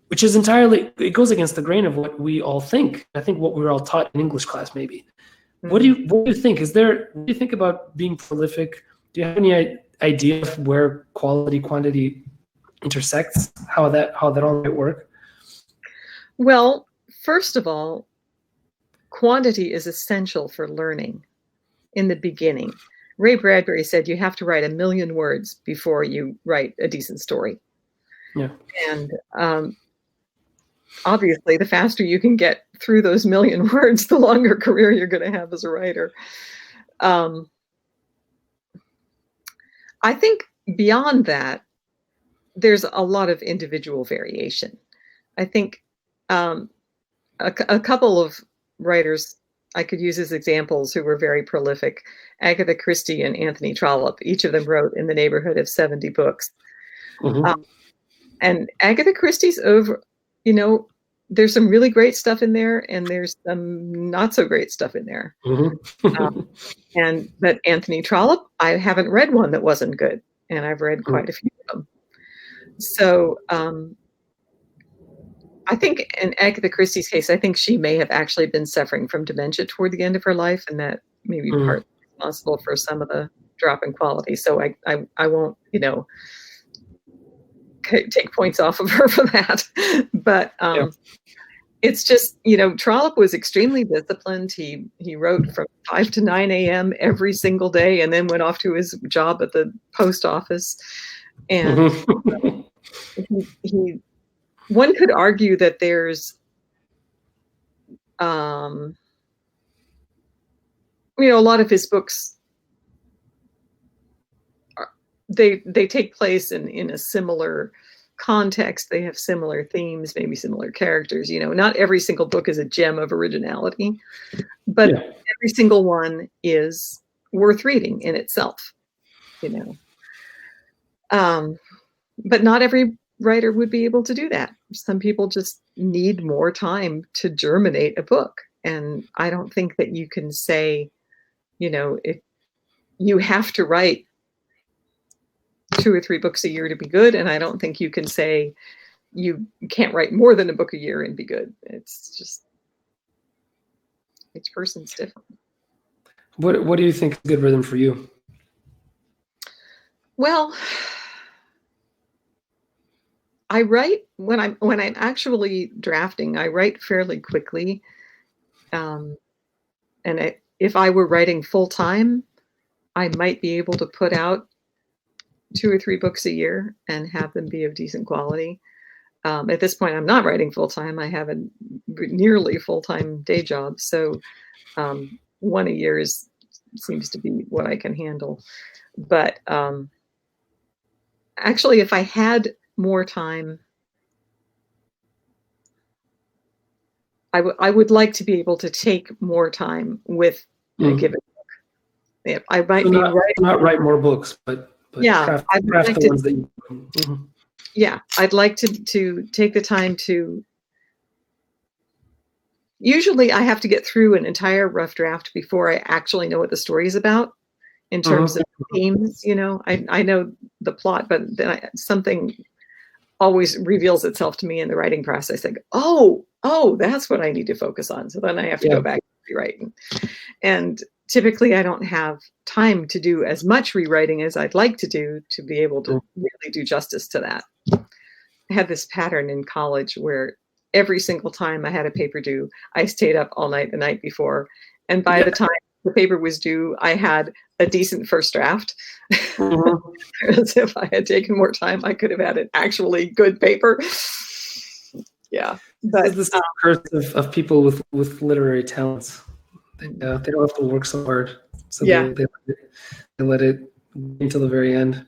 which is it goes against the grain of what we all think. I think what we were all taught in English class, maybe. What do you think? What do you think about being prolific? Do you have any idea of where quality, quantity intersects? How that all might work? Well, first of all, quantity is essential for learning in the beginning. Ray Bradbury said you have to write 1 million words before you write a decent story. Yeah. And obviously, the faster you can get through those 1 million words, the longer career you're going to have as a writer. I think beyond that, there's a lot of individual variation. I think a couple of writers I could use as examples who were very prolific, Agatha Christie and Anthony Trollope. Each of them wrote in the neighborhood of 70 books. Mm-hmm. And Agatha Christie's there's some really great stuff in there, and there's some not so great stuff in there. Mm-hmm. But Anthony Trollope, I haven't read one that wasn't good, and I've read quite a few of them. So I think in Agatha Christie's case, I think she may have actually been suffering from dementia toward the end of her life, and that may be partly responsible for some of the drop in quality. So I won't, take points off of her for that. But it's just, Trollope was extremely disciplined. He wrote from 5 to 9 a.m. every single day, and then went off to his job at the post office. And one could argue that there's you know, a lot of his books they take place in a similar context. They have similar themes, maybe similar characters. You know, not every single book is a gem of originality, but every single one is worth reading in itself. You know, but not every writer would be able to do that. Some people just need more time to germinate a book, and I don't think that you can say, you know, if you have to write 2 or 3 books a year to be good, and I don't think you can say you can't write more than a book a year and be good. It's just, each person's different. What do you think is good rhythm for you? Well, I write when I'm actually drafting. I write fairly quickly, and if I were writing full time, I might be able to put out 2 or 3 books a year and have them be of decent quality. At this point, I'm not writing full time. I have a nearly full time day job, so 1 a year seems to be what I can handle. But actually, if I had more time, I would like to be able to take more time with a given book. I might be writing, not write more books, but yeah, craft like the ones that you. Yeah, I'd like to take the time to. Usually, I have to get through an entire rough draft before I actually know what the story is about. In terms of themes, you know, I know the plot, but then something always reveals itself to me in the writing process. Like, oh, that's what I need to focus on. So then I have to go back and rewrite. And typically I don't have time to do as much rewriting as I'd like to do to be able to really do justice to that. I had this pattern in college where every single time I had a paper due, I stayed up all night the night before. And by the time the paper was due, I had a decent first draft. As if I had taken more time, I could have had an actually good paper. Yeah. But this is the curse of people with literary talents. They don't have to work so hard. So they let it until the very end.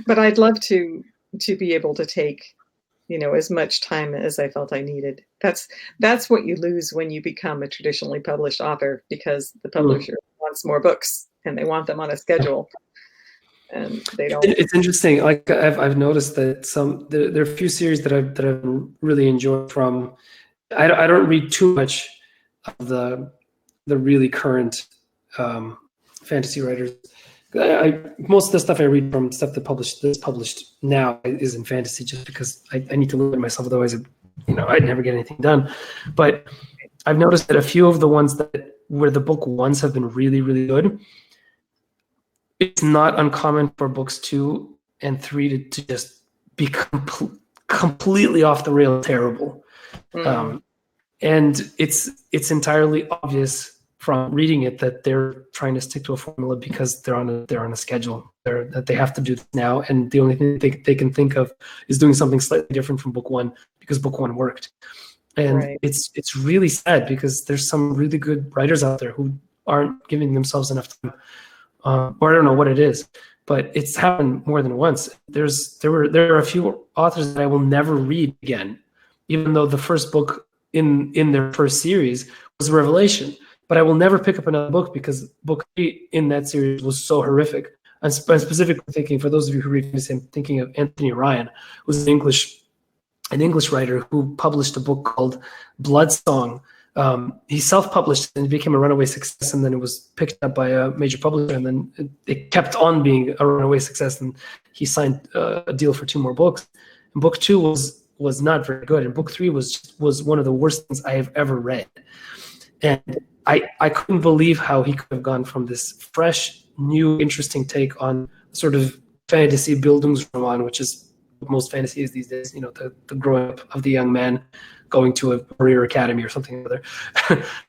But I'd love to be able to take, you know, as much time as I felt I needed. That's what you lose when you become a traditionally published author, because the publisher wants more books and they want them on a schedule, and they don't. It's interesting. Like I've noticed that there are a few series that I've really enjoyed from. I don't read too much of the really current fantasy writers. Most of the stuff I read from stuff that's published now is in fantasy, just because I need to limit myself. Otherwise, I'd never get anything done. But I've noticed that a few of the ones where the book ones have been really, really good, it's not uncommon for books 2 and 3 to just be completely off the rail terrible. And it's entirely obvious from reading it that they're trying to stick to a formula because they're on a schedule. That they have to do this now, and the only thing they can think of is doing something slightly different from book 1 because book 1 worked. And it's really sad because there's some really good writers out there who aren't giving themselves enough time, or I don't know what it is, but it's happened more than once. There are a few authors that I will never read again, even though the first book in their first series was a revelation. But I will never pick up another book because book 3 in that series was so horrific. I'm specifically thinking, for those of you who read this, I'm thinking of Anthony Ryan, who's an English writer who published a book called Bloodsong. He self-published and it became a runaway success, and then it was picked up by a major publisher, and then it kept on being a runaway success, and he signed a deal for 2 more books. And book 2 was not very good, and book 3 was one of the worst things I have ever read. And I couldn't believe how he could have gone from this fresh, new, interesting take on sort of fantasy Bildungsroman, which is what most fantasy is these days, the growing up of the young man going to a warrior academy or something or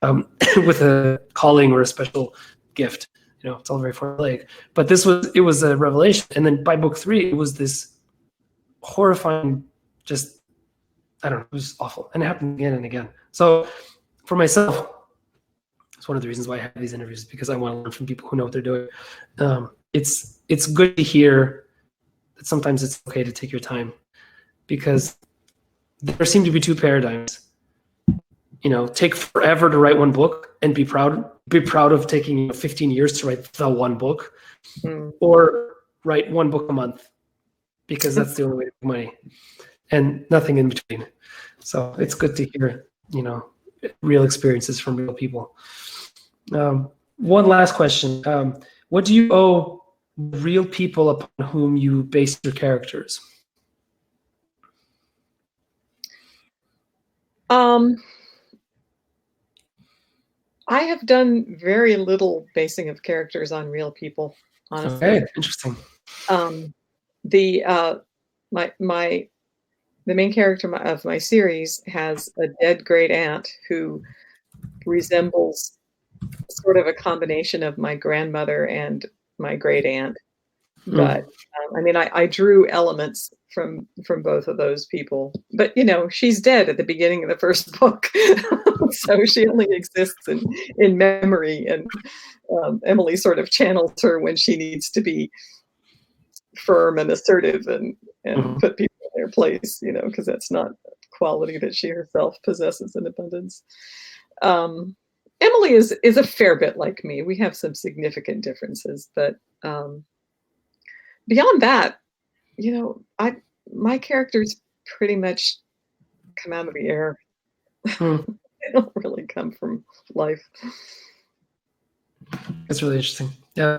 other, with a calling or a special gift. It's all very formulaic. But it was a revelation. And then by book 3, it was this horrifying, just, I don't know, it was awful. And it happened again and again. So for myself, It's one of the reasons why I have these interviews, because I want to learn from people who know what they're doing. It's good to hear that sometimes it's okay to take your time, because there seem to be two paradigms. Take forever to write one book and be proud of taking 15 years to write the one book, or write one book a month, because that's the only way to make money, and nothing in between. So it's good to hear, real experiences from real people. One last question. What do you owe real people upon whom you base your characters? I have done very little basing of characters on real people, honestly. Okay, interesting. The main character of my series has a dead great aunt who resembles sort of a combination of my grandmother and my great aunt. But I drew elements from both of those people. But she's dead at the beginning of the first book, so she only exists in memory. And Emily sort of channels her when she needs to be firm and assertive and put people in their place, because that's not a quality that she herself possesses in abundance. Emily is a fair bit like me. We have some significant differences, but beyond that, my characters pretty much come out of the air. They don't really come from life. That's really interesting. Yeah.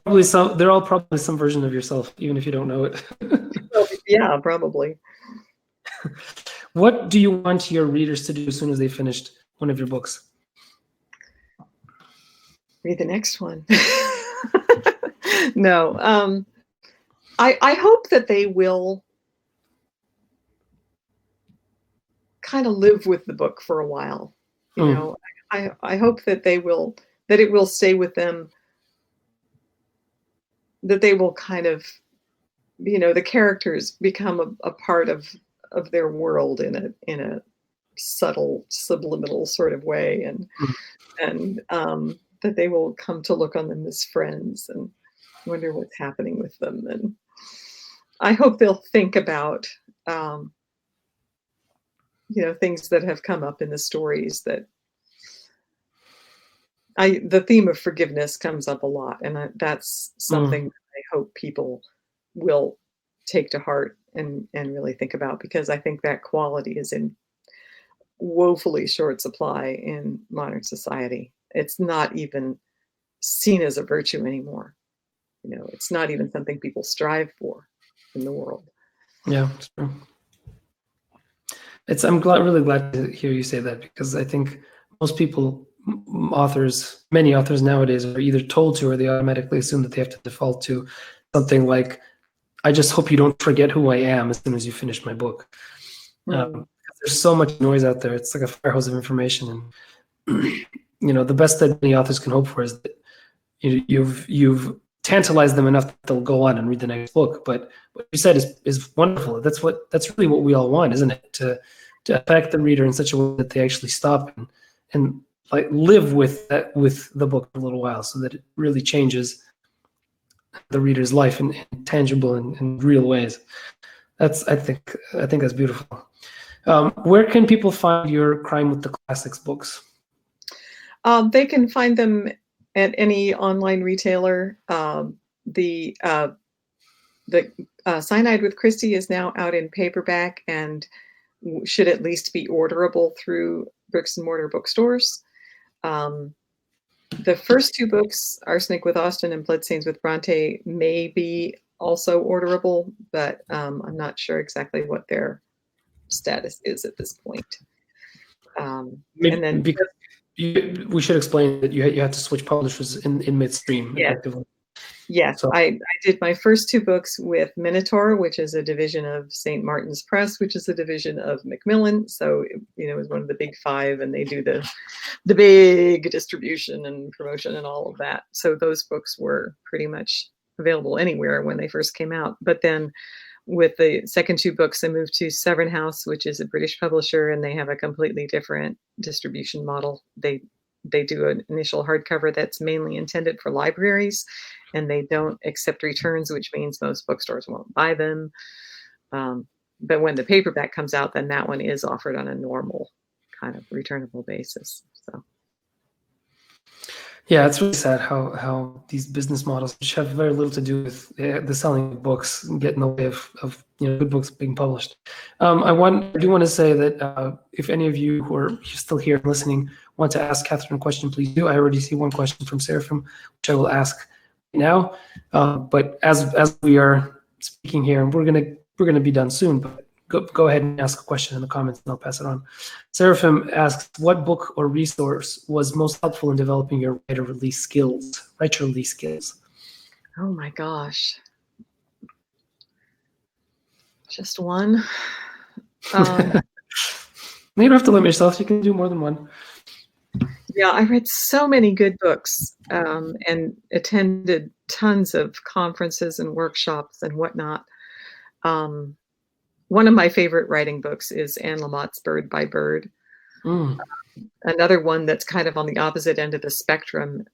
They're all probably some version of yourself, even if you don't know it. Yeah, probably. What do you want your readers to do as soon as they finished one of your books? Read the next one. No. I hope that they will kind of live with the book for a while. I hope that it will stay with them, that they will kind of, the characters become a part of their world in a subtle, subliminal sort of way, and that they will come to look on them as friends and wonder what's happening with them. And I hope they'll think about, things that have come up in the stories. That the theme of forgiveness comes up a lot, and that's something that I hope people will take to heart and really think about, because I think that quality is in woefully short supply in modern society. It's not even seen as a virtue anymore. It's not even something people strive for in the world. Yeah, it's true. I'm really glad to hear you say that, because I think most people, many authors nowadays, are either told to, or they automatically assume that they have to default to something like, I just hope you don't forget who I am as soon as you finish my book. There's so much noise out there. It's like a fire hose of information. And the best that many authors can hope for is that you've tantalized them enough that they'll go on and read the next book. But what you said is wonderful. That's really what we all want, isn't it? To affect the reader in such a way that they actually stop and like live with the book for a little while, so that it really changes the reader's life in tangible and real ways. I think that's beautiful. Where can people find your Crime with the Classics books? They can find them at any online retailer. The Cyanide with Christie is now out in paperback and should at least be orderable through bricks and mortar bookstores. The first two books, Arsenic with Austin and Bloodstains with Bronte, may be also orderable, but I'm not sure exactly what their status is at this point. And then we should explain that you had to switch publishers in midstream. Yeah. Effectively. Yes, so I did my first two books with Minotaur, which is a division of St. Martin's Press, which is a division of Macmillan. So, it was one of the big five, and they do the big distribution and promotion and all of that. So those books were pretty much available anywhere when they first came out. But then with the second two books, I moved to Severn House, which is a British publisher, and they have a completely different distribution model. They they do an initial hardcover that's mainly intended for libraries, and they don't accept returns, which means most bookstores won't buy them. But when the paperback comes out, then that one is offered on a normal kind of returnable basis. So. Yeah, it's really sad how these business models, which have very little to do with the selling of books, get in the way of good books being published. I do want to say that if any of you who are still here listening want to ask Katherine a question, please do. I already see one question from Seraphim, which I will ask now. But as we are speaking here, and we're gonna be done soon, but go ahead and ask a question in the comments and I'll pass it on. Seraphim asks, what book or resource was most helpful in developing your writer release skills? Oh my gosh. Just one? You don't have to limit yourself. You can do more than one. Yeah, I read so many good books and attended tons of conferences and workshops and whatnot. One of my favorite writing books is Anne Lamott's Bird by Bird. Another one that's kind of on the opposite end of the spectrum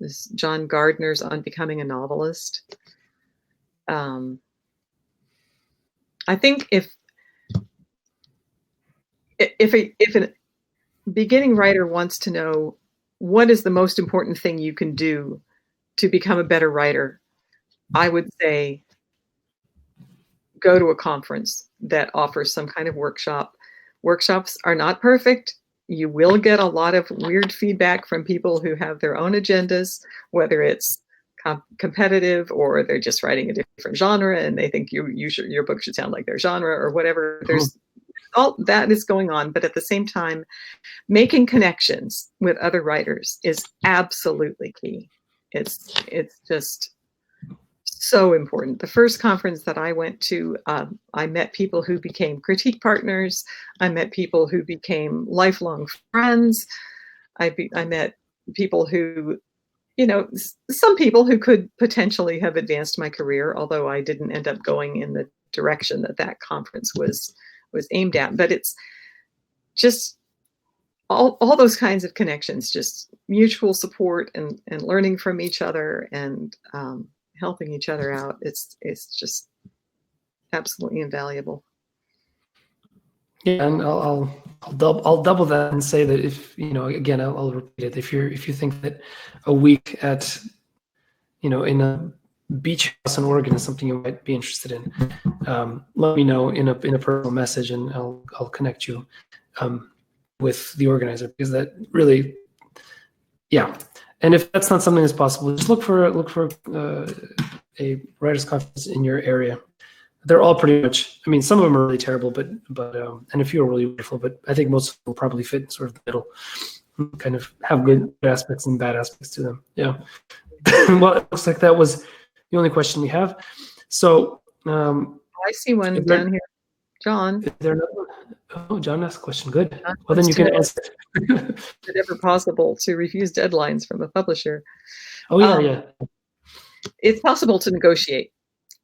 is John Gardner's On Becoming a Novelist. I think if a beginning writer wants to know what is the most important thing you can do to become a better writer, I would say go to a conference that offers some kind of workshop. Workshops are not perfect. You will get a lot of weird feedback from people who have their own agendas, whether it's competitive or they're just writing a different genre and they think your book should sound like their genre or whatever. There's all that is going on, but at the same time, making connections with other writers is absolutely key. It's just so important. The first conference that I went to, I met people who became critique partners. I met people who became lifelong friends. I met people who, some people who could potentially have advanced my career, although I didn't end up going in the direction that conference was aimed at. But it's just all those kinds of connections, just mutual support and learning from each other and helping each other out. It's just absolutely invaluable. Yeah, and I'll double that and say that if again I'll repeat it. If you think that a week at in a beach house in Oregon is something you might be interested in, let me know in a personal message and I'll connect you with the organizer, because that really, yeah. And if that's not something that's possible, just look for a writers conference in your area. They're all pretty much, I mean, some of them are really terrible, but and a few are really wonderful, but I think most of them will probably fit in sort of the middle, kind of have good aspects and bad aspects to them. Yeah. Well, it looks like that was the only question we have. So I see one down here. John. Is there another one? Oh, John asked a question. Good. Well, then you can answer. Is it ever possible to refuse deadlines from a publisher? Oh, yeah. It's possible to negotiate.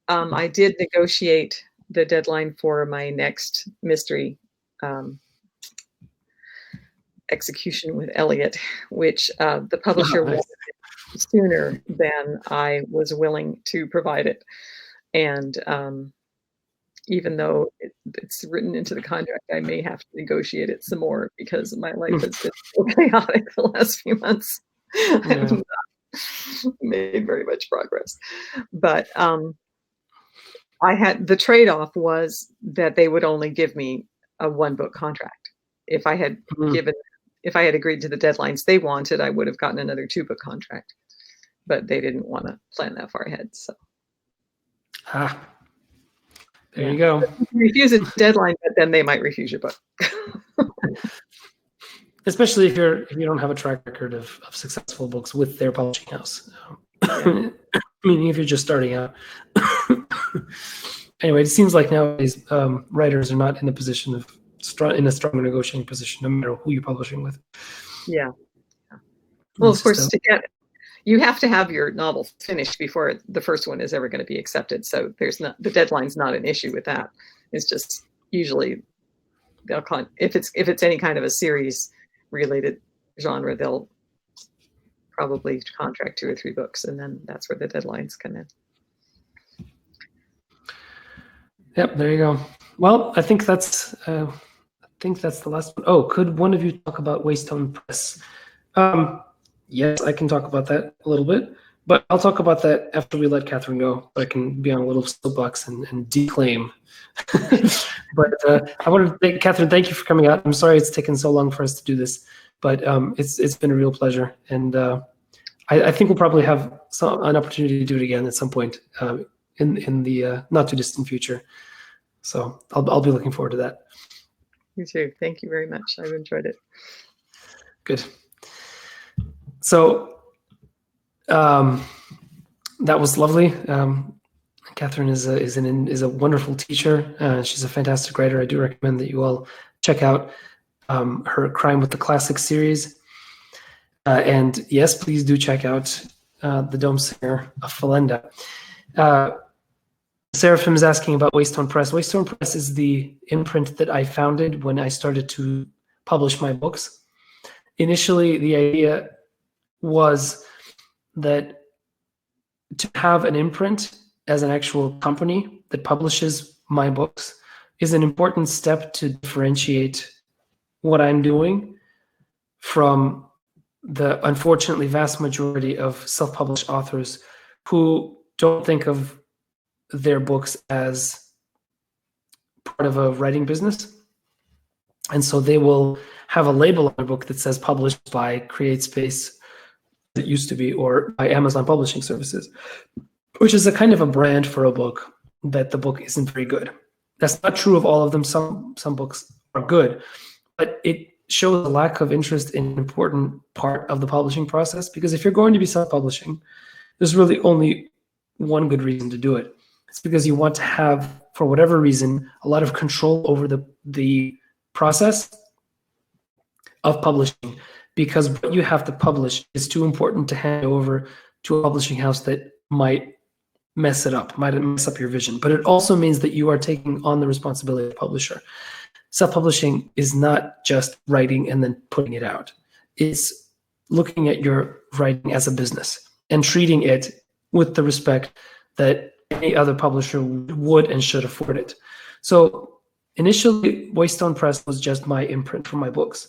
I did negotiate the deadline for my next mystery execution with Elliot, which the publisher wanted sooner than I was willing to provide it. And even though it's written into the contract, I may have to negotiate it some more because my life has been so chaotic the last few months. Yeah. I have not made very much progress. But I had the trade-off was that they would only give me a 1-book contract. If I had agreed to the deadlines they wanted, I would have gotten another 2-book contract. But they didn't want to plan that far ahead. So there you go. Refuse a deadline, but then they might refuse your book. Especially if you don't have a track record of successful books with their publishing house. Meaning if you're just starting out. Anyway, it seems like nowadays writers are not in a position of in a strong negotiating position, no matter who you're publishing with. Yeah. Well, of course, you have to have your novel finished before the first one is ever going to be accepted. So the deadline's not an issue with that. It's just usually if it's any kind of a series related genre, they'll probably contract 2 or 3 books, and then that's where the deadlines come in. Yep, there you go. Well, I think that's the last one. Oh, could one of you talk about Waystone Press? Yes, I can talk about that a little bit, but I'll talk about that after we let Katherine go. I can be on a little soapbox and declaim. But I want to thank Katherine. Thank you for coming out. I'm sorry it's taken so long for us to do this, but it's been a real pleasure, and I think we'll probably have an opportunity to do it again at some point in the not too distant future. So I'll be looking forward to that. You too. Thank you very much. I've enjoyed it. Good. So that was lovely. Katherine is a wonderful teacher. She's a fantastic writer. I do recommend that you all check out her Crime with the Classics series. And yes, please do check out the Dome-Singer of Falenda. Seraphim is asking about Waystone Press. Waystone Press is the imprint that I founded when I started to publish my books. Initially, the idea was that to have an imprint as an actual company that publishes my books is an important step to differentiate what I'm doing from the unfortunately vast majority of self-published authors who don't think of their books as part of a writing business. And so they will have a label on their book that says published by CreateSpace, it used to be, or by Amazon Publishing Services, which is a kind of a brand for a book that the book isn't very good. That's not true of all of them. Some books are good, but it shows a lack of interest in an important part of the publishing process, because if you're going to be self-publishing, there's really only one good reason to do it. It's because you want to have, for whatever reason, a lot of control over the process of publishing, because what you have to publish is too important to hand over to a publishing house that might mess it up, might mess up your vision. But it also means that you are taking on the responsibility of the publisher. Self-publishing is not just writing and then putting it out. It's looking at your writing as a business and treating it with the respect that any other publisher would and should afford it. So initially, Waystone Press was just my imprint for my books.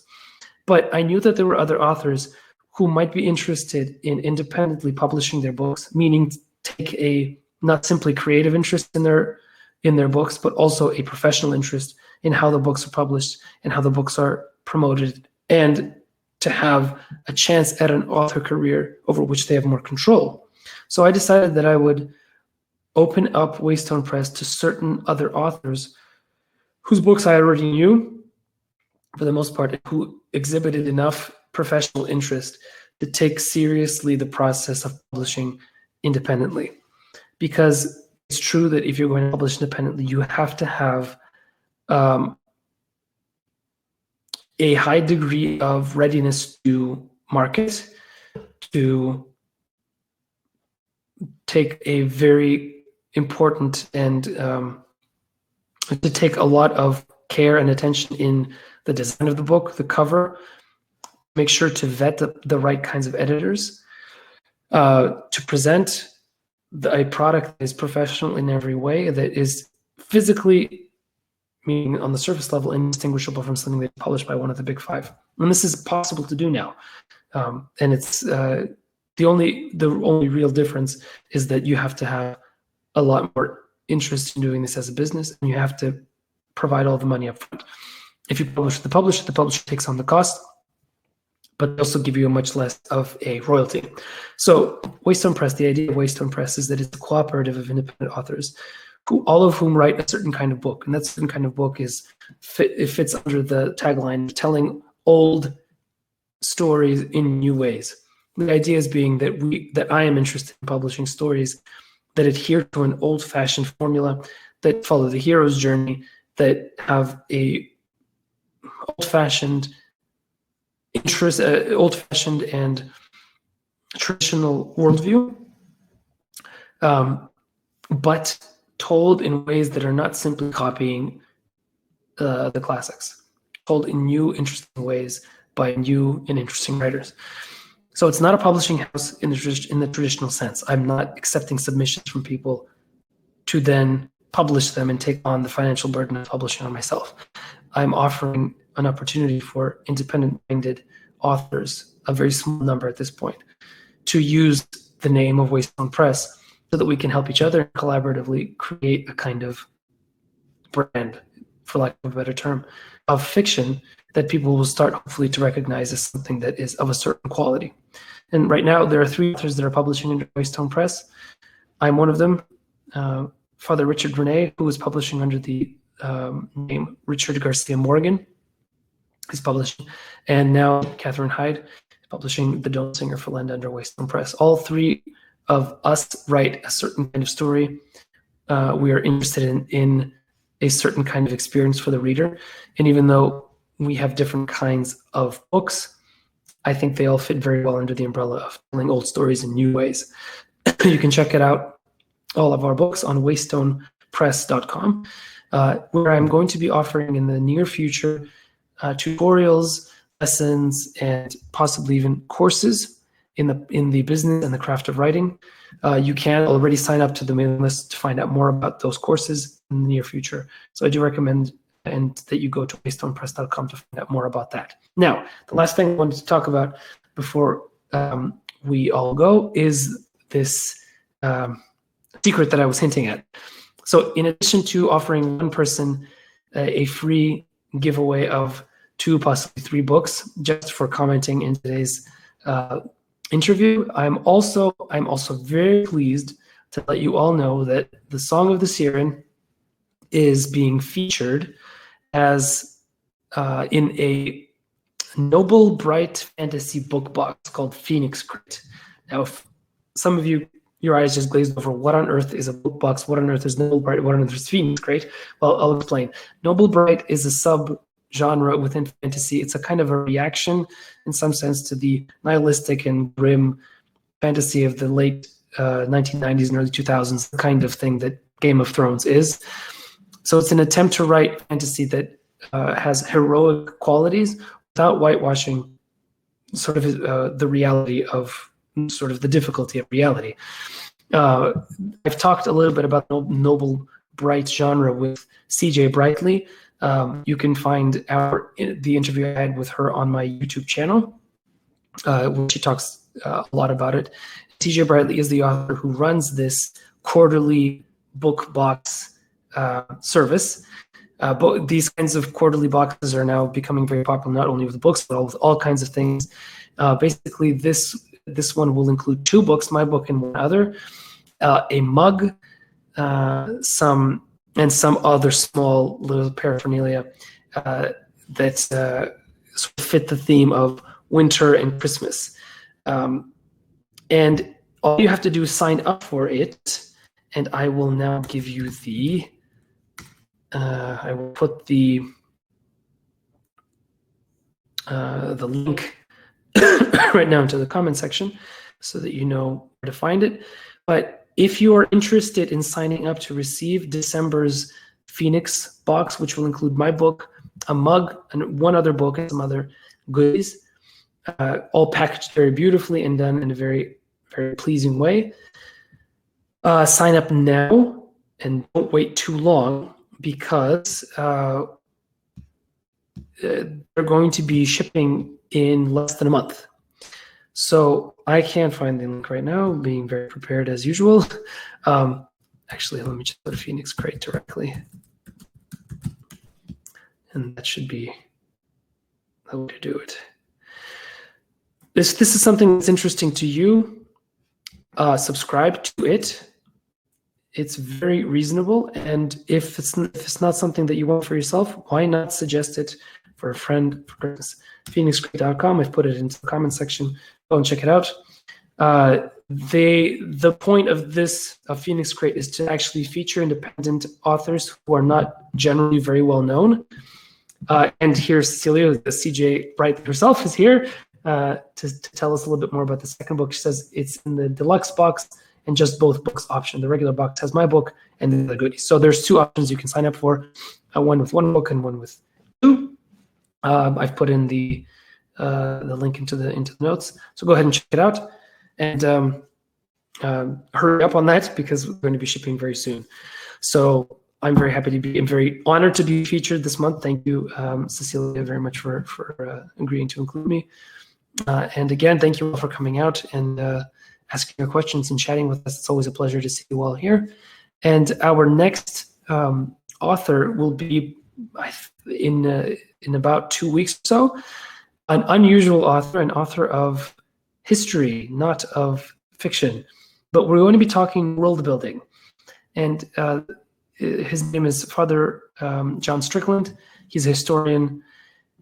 But I knew that there were other authors who might be interested in independently publishing their books, meaning take a not simply creative interest in their books, but also a professional interest in how the books are published and how the books are promoted, and to have a chance at an author career over which they have more control. So I decided that I would open up Waystone Press to certain other authors whose books I already knew, for the most part, who exhibited enough professional interest to take seriously the process of publishing independently. Because it's true that if you're going to publish independently, you have to have a high degree of readiness to market, to take a very important and to take a lot of care and attention in the design of the book, the cover, make sure to vet the right kinds of editors, to present a product that is professional in every way, that is physically, meaning on the surface level, indistinguishable from something that's published by one of the big five. And this is possible to do now. And it's the only real difference is that you have to have a lot more interest in doing this as a business, and you have to provide all the money up front. If you publish the publisher takes on the cost, but they also give you a much less of a royalty. So Waystone Press, the idea of Waystone Press is that it's a cooperative of independent authors, all of whom write a certain kind of book. And that certain kind of book it fits under the tagline, telling old stories in new ways. The idea is being that I am interested in publishing stories that adhere to an old-fashioned formula, that follow the hero's journey, that have a old-fashioned interest, old-fashioned and traditional worldview, but told in ways that are not simply copying the classics, told in new, interesting ways by new and interesting writers. So it's not a publishing house in the traditional sense. I'm not accepting submissions from people to then publish them and take on the financial burden of publishing on myself. I'm offering an opportunity for independent-minded authors, a very small number at this point, to use the name of Waystone Press so that we can help each other and collaboratively create a kind of brand, for lack of a better term, of fiction that people will start hopefully to recognize as something that is of a certain quality. And right now there are 3 authors that are publishing under Waystone Press. I'm one of them. Father Richard Renee, who is publishing under the name Richard Garcia Morgan, is publishing, and now Katherine Hyde is publishing the Dome-Singer of Falenda under Waystone Press. All 3 of us write a certain kind of story. We are interested in a certain kind of experience for the reader, and even though we have different kinds of books, I think they all fit very well under the umbrella of telling old stories in new ways. You can check it out, all of our books, on waystonepress.com, where I'm going to be offering in the near future tutorials, lessons, and possibly even courses in the business and the craft of writing. You can already sign up to the mailing list to find out more about those courses in the near future. So I do recommend that you go to waystonepress.com to find out more about that. Now, the last thing I wanted to talk about before we all go is this secret that I was hinting at. So in addition to offering one person a free giveaway of 2, possibly 3 books just for commenting in today's interview, I'm also very pleased to let you all know that the Song of the Siren is being featured as in a Noble Bright fantasy book box called Phoenix Crate. Now, if some of you, your eyes just glazed over, what on earth is a book box? What on earth is Noble Bright? What on earth is Phoenix Crate? Well, I'll explain. Noble Bright is a sub-genre within fantasy. It's a kind of a reaction, in some sense, to the nihilistic and grim fantasy of the late 1990s and early 2000s, the kind of thing that Game of Thrones is. So it's an attempt to write fantasy that has heroic qualities without whitewashing sort of the reality of sort of the difficulty of reality. I've talked a little bit about Noble Bright genre with CJ Brightly. You can find the interview I had with her on my YouTube channel, where she talks a lot about it. CJ Brightly is the author who runs this quarterly book box service. But these kinds of quarterly boxes are now becoming very popular, not only with the books, but with all kinds of things. Basically, this one will include 2 books, my book and one other, a mug, some other small little paraphernalia that sort of fit the theme of winter and Christmas. And all you have to do is sign up for it, and I will now give you the I will put the link right now into the comment section so that you know where to find it. But if you are interested in signing up to receive December's Phoenix box, which will include my book, a mug, and one other book, and some other goodies, all packaged very beautifully and done in a very, very pleasing way, sign up now and don't wait too long, because they're going to be shipping in less than a month. So I can't find the link right now, being very prepared as usual. Actually, let me just go to Phoenix Crate directly. And that should be the way to do it. This is something that's interesting to you. Subscribe to it. It's very reasonable, and if it's not something that you want for yourself, why not suggest it for a friend? For PhoenixCrate.com. I've put it into the comment section. Go and check it out. The point of Phoenix Crate is to actually feature independent authors who are not generally very well known. And here's Cecilia, the CJ Bright herself, is here to tell us a little bit more about the second book. She says it's in the deluxe box and just both books option. The regular box has my book and the goodies. So there's 2 options you can sign up for, one with 1 book and one with 2. I've put in the the link into the notes. So go ahead and check it out, and hurry up on that because we're going to be shipping very soon. So I'm very happy to be. I'm very honored to be featured this month. Thank you, Cecilia, very much for agreeing to include me. And again, thank you all for coming out and asking your questions and chatting with us. It's always a pleasure to see you all here. And our next author will be in about 2 weeks or so. An unusual author, an author of history, not of fiction. But we're going to be talking world building. And his name is Father John Strickland. He's a historian,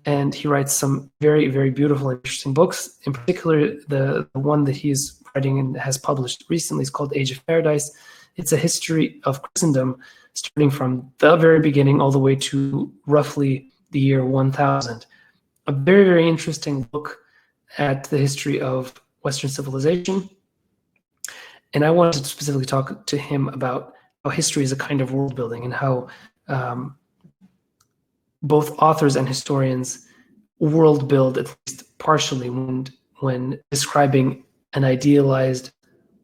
and he writes some very, very beautiful and interesting books. In particular, the one that he's writing and has published recently is called Age of Paradise. It's a history of Christendom, starting from the very beginning all the way to roughly the year 1000. A very, very interesting look at the history of Western civilization. And I wanted to specifically talk to him about how history is a kind of world building, and how both authors and historians world build, at least partially, when describing an idealized,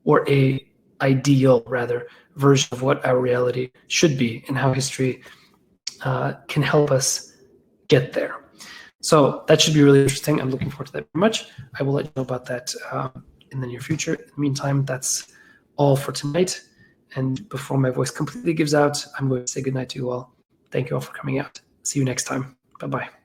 or a ideal rather, version of what our reality should be, and how history can help us get there. So that should be really interesting. I'm looking forward to that very much. I will let you know about that in the near future. In the meantime, that's all for tonight. And before my voice completely gives out, I'm going to say goodnight to you all. Thank you all for coming out. See you next time. Bye-bye.